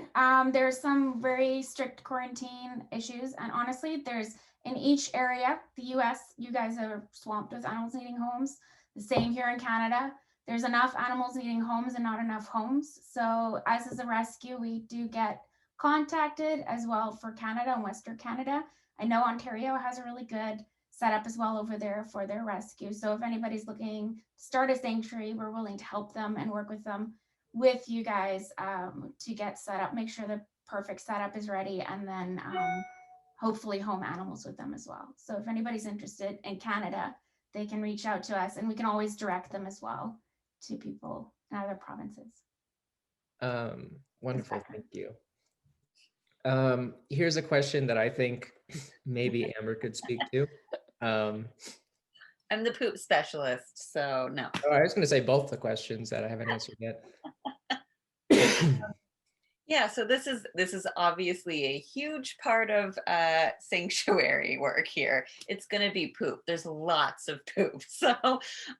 There's some very strict quarantine issues, and honestly, there's in each area, the US, you guys are swamped with animals needing homes. The same here in Canada. There's enough animals needing homes and not enough homes. So us as a rescue, we do get contacted as well for Canada and Western Canada. I know Ontario has a really good setup as well over there for their rescue. So if anybody's looking to start a sanctuary, we're willing to help them and work with them, with you guys to get set up, make sure the perfect setup is ready, and then hopefully home animals with them as well. So if anybody's interested in Canada, they can reach out to us, and we can always direct them as well to people in other provinces. Wonderful, thank you. Here's a question that I think maybe Amber could speak to. I'm the poop specialist, so no. Oh, I was going to say both the questions that I haven't answered yet. Yeah, so this is obviously a huge part of sanctuary work here. It's going to be poop. There's lots of poop. So,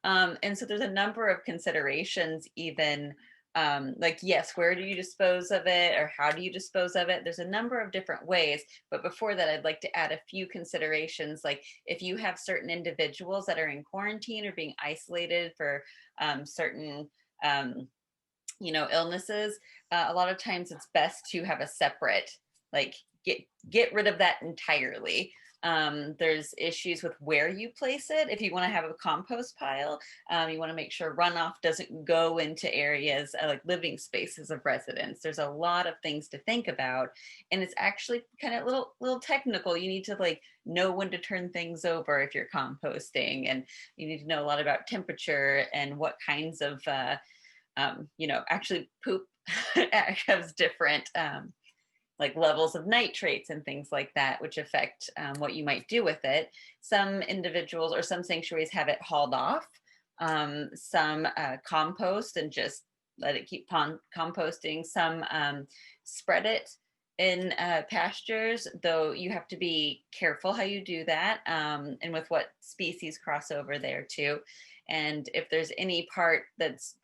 and so there's a number of considerations, even like, yes, where do you dispose of it, or how do you dispose of it? There's a number of different ways. But before that, I'd like to add a few considerations. Like if you have certain individuals that are in quarantine or being isolated for certain illnesses, a lot of times it's best to have a separate, like get rid of that entirely. There's issues with where you place it. If you want to have a compost pile, you want to make sure runoff doesn't go into areas like living spaces of residents. There's a lot of things to think about, and it's actually kind of little technical. You need to like know when to turn things over if you're composting, and you need to know a lot about temperature and what kinds of actually poop has different like levels of nitrates and things like that, which affect what you might do with it. Some individuals or some sanctuaries have it hauled off. Some compost and just let it keep composting. Some spread it in pastures, though you have to be careful how you do that, and with what species cross over there too. And if there's any part that's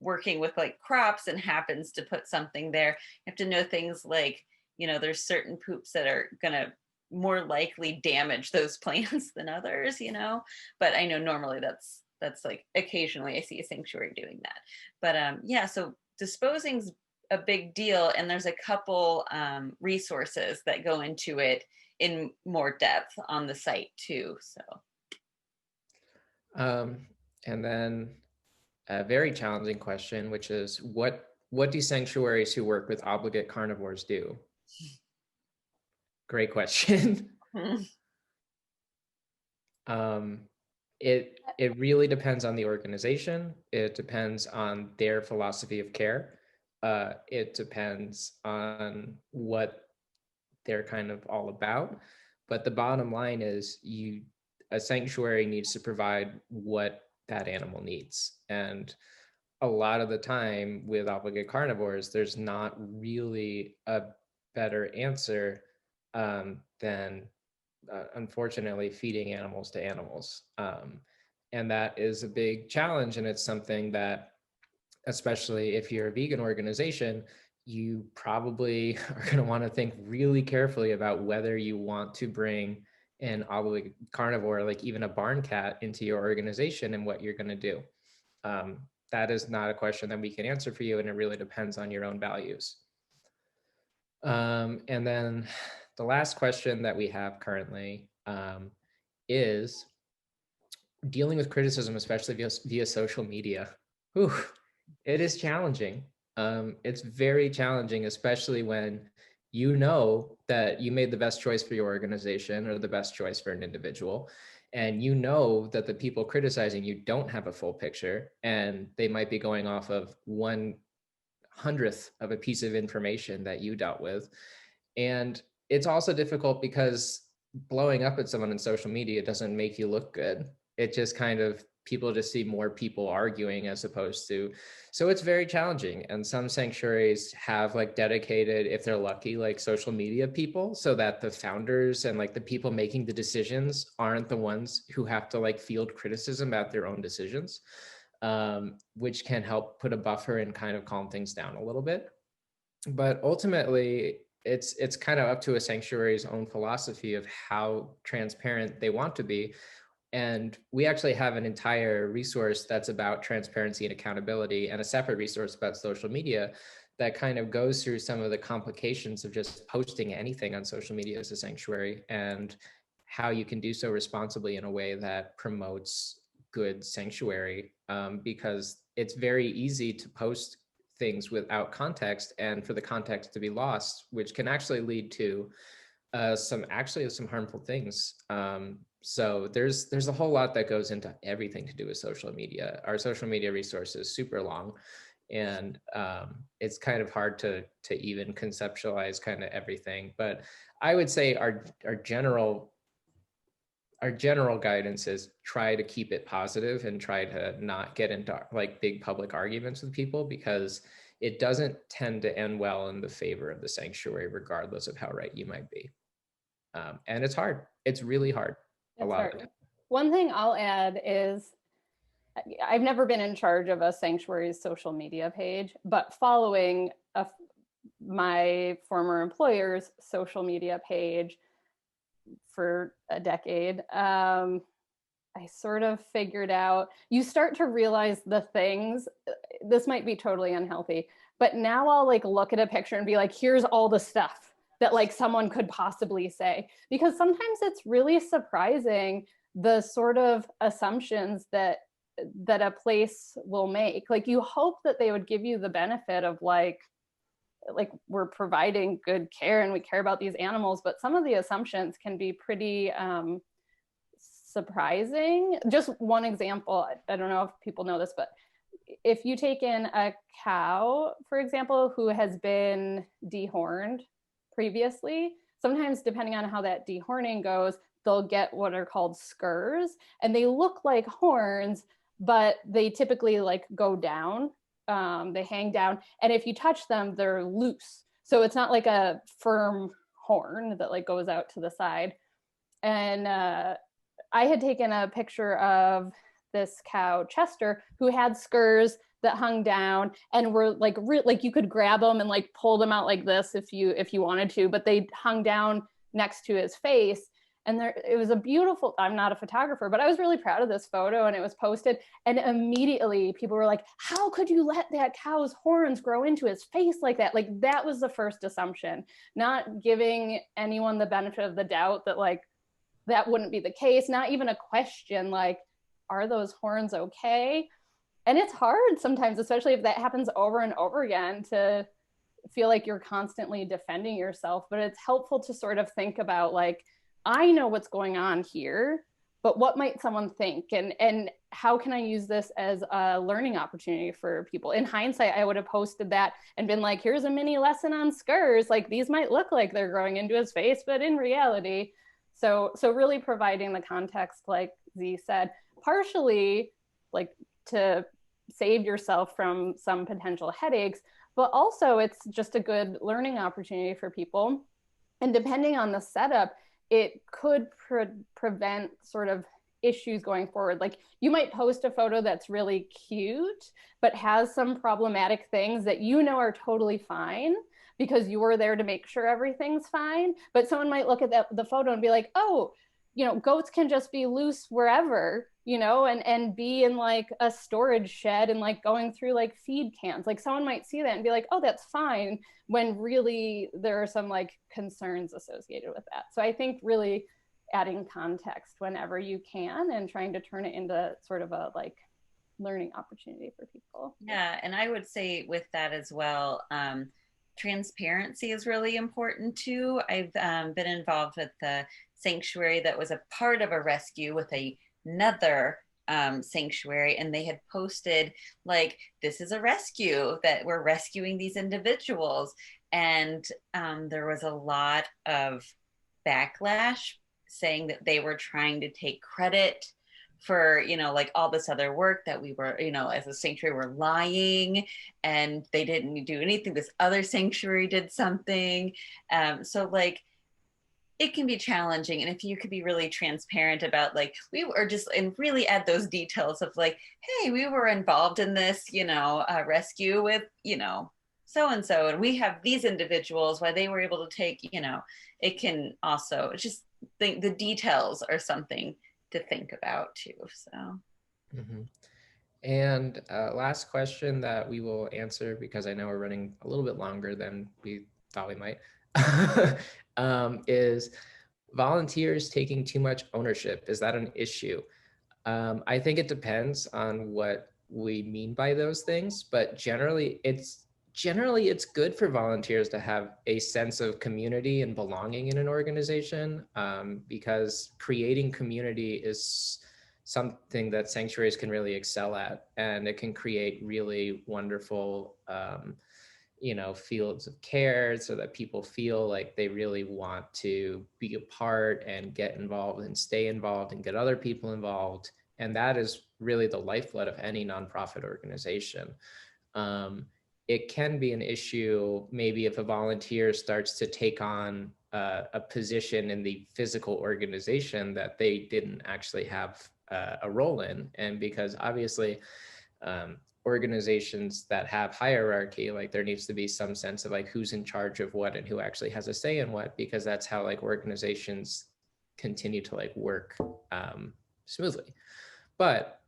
working with like crops and happens to put something there, you have to know things like, there's certain poops that are gonna more likely damage those plants than others, but I know normally that's like occasionally I see a sanctuary doing that. But yeah, so disposing's a big deal, and there's a couple resources that go into it in more depth on the site too. So and then a very challenging question, which is what do sanctuaries who work with obligate carnivores do? Great question. It really depends on the organization. It depends on their philosophy of care. It depends on what they're kind of all about. But the bottom line is a sanctuary needs to provide what that animal needs. And a lot of the time with obligate carnivores, there's not really a better answer than unfortunately feeding animals to animals. And that is a big challenge. And it's something that, especially if you're a vegan organization, you probably are going to want to think really carefully about whether you want to bring an obligate carnivore, like even a barn cat, into your organization and what you're going to do. That is not a question that we can answer for you, and it really depends on your own values. And then the last question that we have currently is dealing with criticism, especially via social media. Whew, it is challenging. It's very challenging, especially when you know that you made the best choice for your organization or the best choice for an individual, and you know that the people criticizing you don't have a full picture, and they might be going off of 1/100th of a piece of information that you dealt with. And it's also difficult because blowing up at someone on social media doesn't make you look good. It just kind of, people just see more people arguing as opposed to, so it's very challenging. And some sanctuaries have like dedicated, if they're lucky, like social media people, so that the founders and like the people making the decisions aren't the ones who have to like field criticism about their own decisions, which can help put a buffer and kind of calm things down a little bit. But ultimately, it's kind of up to a sanctuary's own philosophy of how transparent they want to be. And we actually have an entire resource that's about transparency and accountability, and a separate resource about social media that kind of goes through some of the complications of just posting anything on social media as a sanctuary, and how you can do so responsibly in a way that promotes good sanctuary, because it's very easy to post things without context and for the context to be lost, which can actually lead to some harmful things. So there's a whole lot that goes into everything to do with social media. Our social media resource is super long, and it's kind of hard to even conceptualize kind of everything. But I would say our general guidance is try to keep it positive and try to not get into like big public arguments with people, because it doesn't tend to end well in the favor of the sanctuary, regardless of how right you might be. And it's hard. It's really hard. It's hard. One thing I'll add is I've never been in charge of a sanctuary's social media page, but following my former employer's social media page for a decade, I sort of figured out, you start to realize the things, this might be totally unhealthy, but now I'll like look at a picture and be like, here's all the stuff that like someone could possibly say, because sometimes it's really surprising the sort of assumptions that a place will make. Like you hope that they would give you the benefit of like we're providing good care and we care about these animals, but some of the assumptions can be pretty surprising. Just one example, I don't know if people know this, but if you take in a cow, for example, who has been dehorned previously, sometimes depending on how that dehorning goes, they'll get what are called scurs, and they look like horns, but they typically like go down, they hang down, and if you touch them, they're loose. So it's not like a firm horn that like goes out to the side. And I had taken a picture of this cow, Chester, who had scurs that hung down and were like like you could grab them and like pull them out like this if you wanted to, but they hung down next to his face. And it was a beautiful, I'm not a photographer, but I was really proud of this photo, and it was posted, and immediately people were like, how could you let that cow's horns grow into his face like that? Like that was the first assumption, not giving anyone the benefit of the doubt that like that wouldn't be the case, not even a question like, are those horns okay? And it's hard sometimes, especially if that happens over and over again, to feel like you're constantly defending yourself. But it's helpful to sort of think about like, I know what's going on here, but what might someone think? And how can I use this as a learning opportunity for people? In hindsight, I would have posted that and been like, here's a mini lesson on scurs. Like these might look like they're growing into his face, but in reality. So really providing the context, like Z said, partially like to save yourself from some potential headaches, but also it's just a good learning opportunity for people. And depending on the setup, it could prevent sort of issues going forward. Like you might post a photo that's really cute, but has some problematic things that you know are totally fine because you were there to make sure everything's fine. But someone might look at the photo and be like, oh, you know, goats can just be loose wherever, you know, and be in like a storage shed and like going through like feed cans. Like someone might see that and be like, oh, that's fine, when really there are some like concerns associated with that. So I think really adding context whenever you can and trying to turn it into sort of a like learning opportunity for people. Yeah, and I would say with that as well, transparency is really important too. I've been involved with the sanctuary that was a part of a rescue with another sanctuary, and they had posted like, this is a rescue, that we're rescuing these individuals, and there was a lot of backlash saying that they were trying to take credit for, you know, like all this other work that we were, you know, as a sanctuary were lying and they didn't do anything. This other sanctuary did something. So like, it can be challenging. And if you could be really transparent about like, we were just, and really add those details of like, hey, we were involved in this, you know, rescue with, you know, so-and-so, and we have these individuals, why they were able to take, you know, it can also just think the details are something to think about too. So. Mm-hmm. And last question that we will answer, because I know we're running a little bit longer than we thought we might, is volunteers taking too much ownership. Is that an issue? I think it depends on what we mean by those things, but generally it's generally it's good for volunteers to have a sense of community and belonging in an organization, because creating community is something that sanctuaries can really excel at, and it can create really wonderful fields of care, so that people feel like they really want to be a part and get involved and stay involved and get other people involved. And that is really the lifeblood of any nonprofit organization. It can be an issue maybe if a volunteer starts to take on a position in the physical organization that they didn't actually have a role in. And because obviously organizations that have hierarchy, like there needs to be some sense of like who's in charge of what and who actually has a say in what, because that's how like organizations continue to like work smoothly. But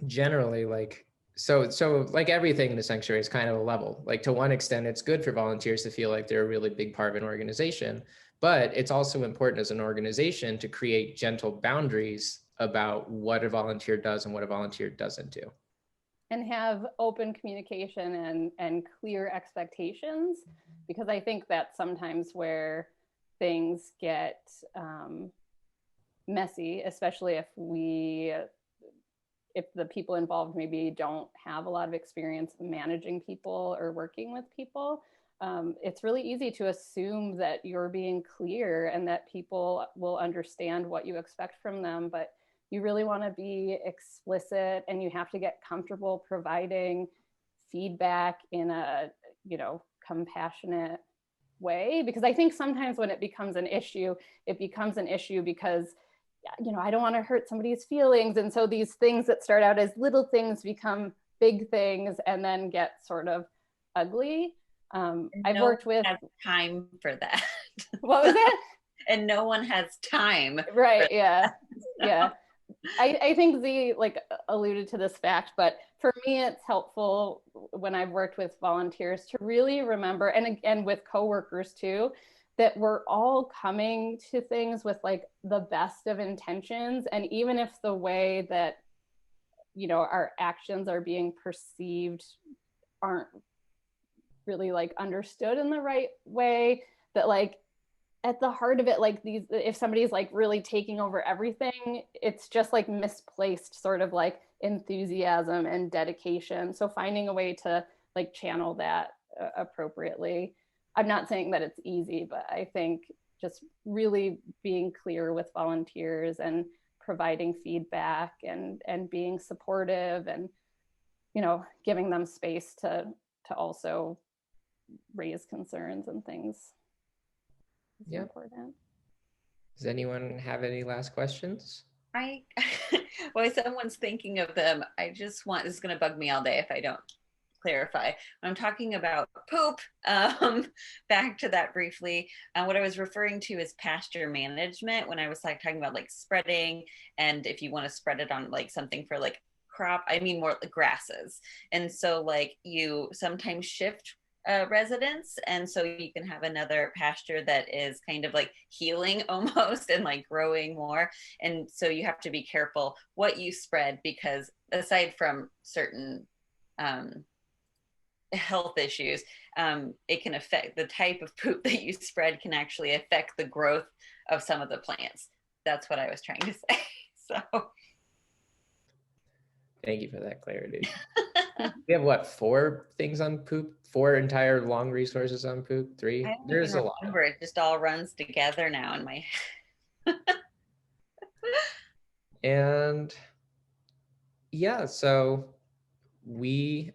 generally, like so like everything in the sanctuary is kind of a level. Like to one extent, it's good for volunteers to feel like they're a really big part of an organization, but it's also important as an organization to create gentle boundaries about what a volunteer does and what a volunteer doesn't do. And have open communication and clear expectations, because I think that's sometimes where things get messy, especially if the people involved maybe don't have a lot of experience managing people or working with people. It's really easy to assume that you're being clear and that people will understand what you expect from them, but you really want to be explicit, and you have to get comfortable providing feedback in a, compassionate way. Because I think sometimes when it becomes an issue because, I don't want to hurt somebody's feelings. And so these things that start out as little things become big things and then get sort of ugly. I've worked with time for that. What was it? And no one has time. Right. Yeah. Yeah. I think Z alluded to this fact, but for me, it's helpful when I've worked with volunteers to really remember, and with coworkers too, that we're all coming to things with like the best of intentions. And even if the way that, our actions are being perceived aren't really like understood in the right way, that like at the heart of it, like if somebody's like really taking over everything, it's just like misplaced sort of like enthusiasm and dedication. So finding a way to like channel that appropriately. I'm not saying that it's easy, but I think just really being clear with volunteers and providing feedback and being supportive and, giving them space to also raise concerns and things. Yeah. Important. Does anyone have any last questions? While someone's thinking of them, this is going to bug me all day if I don't clarify. When I'm talking about poop, back to that briefly, what I was referring to is pasture management when I was like talking about like spreading, and if you want to spread it on like something for like crop, I mean more like grasses. And so like you sometimes shift residents, and so you can have another pasture that is kind of like healing almost and like growing more. And so you have to be careful what you spread, because aside from certain health issues, it can affect the type of poop that you spread, can actually affect the growth of some of the plants. That's what I was trying to say. So thank you for that clarity. We have what, 4 things on poop? 4 entire long resources on poop? 3? There's a lot. It just all runs together now in my head. And yeah, so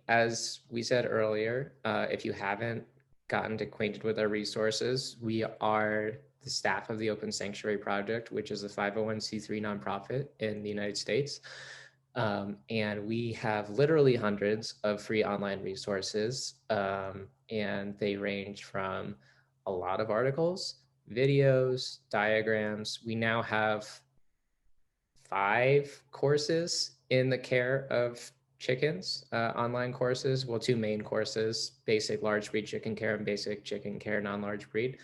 as we said earlier, if you haven't gotten acquainted with our resources, we are the staff of the Open Sanctuary Project, which is a 501c3 nonprofit in the United States. And we have literally hundreds of free online resources, and they range from a lot of articles, videos, diagrams. We now have 5 courses in the care of chickens, online courses. Well, 2 main courses: basic large breed chicken care and basic chicken care non-large breed.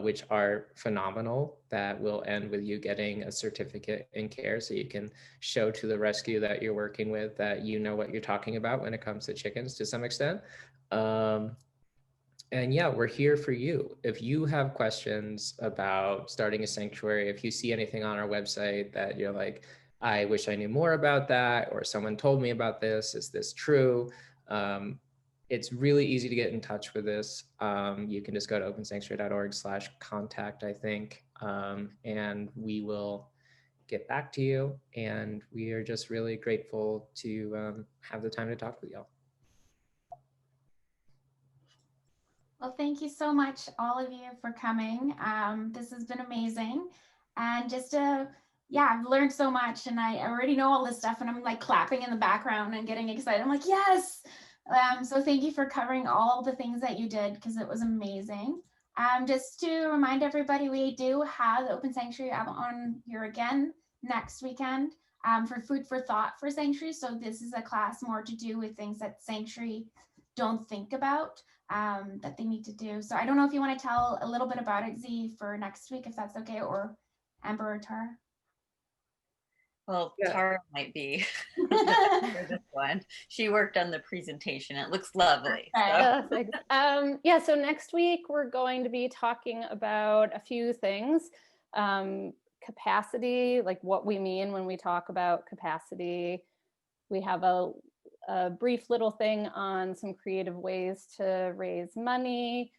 which are phenomenal, that will end with you getting a certificate in care, so you can show to the rescue that you're working with that you know what you're talking about when it comes to chickens to some extent. And yeah, we're here for you. If you have questions about starting a sanctuary, if you see anything on our website that you're like, I wish I knew more about that, or someone told me about this, is this true? It's really easy to get in touch with this. You can just go to opensanctuary.org/contact, I think, and we will get back to you. And we are just really grateful to have the time to talk with y'all. Well, thank you so much, all of you, for coming. This has been amazing. And just yeah, I've learned so much, and I already know all this stuff, and I'm like clapping in the background and getting excited. I'm like, yes. So thank you for covering all the things that you did, because it was amazing. Just to remind everybody, we do have the Open Sanctuary on here again next weekend for food for thought for Sanctuary. So this is a class more to do with things that Sanctuary don't think about, that they need to do. So I don't know if you want to tell a little bit about it, Z, for next week, if that's okay, or Amber or Tara. Well, Yeah. Tara might be for this one. She worked on the presentation. It looks lovely. Okay. So. Yeah, so next week we're going to be talking about a few things. Capacity, like what we mean when we talk about capacity. We have a brief little thing on some creative ways to raise money.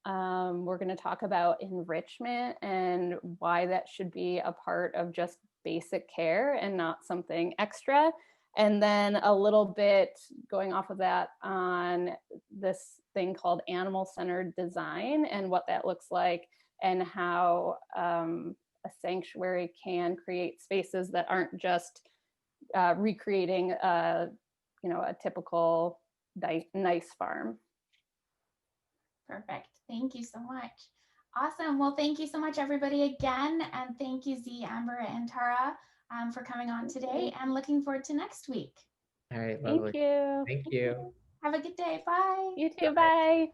We're going to talk about enrichment and why that should be a part of just basic care and not something extra. And then a little bit going off of that on this thing called animal-centered design and what that looks like, and how a sanctuary can create spaces that aren't just recreating a typical nice farm. Perfect. Thank you so much. Awesome. Well, thank you so much, everybody, again. And thank you, Z, Amber, and Tara, for coming on today, and looking forward to next week. All right, lovely. Thank you. Thank you. Have a good day. Bye. You too. Bye.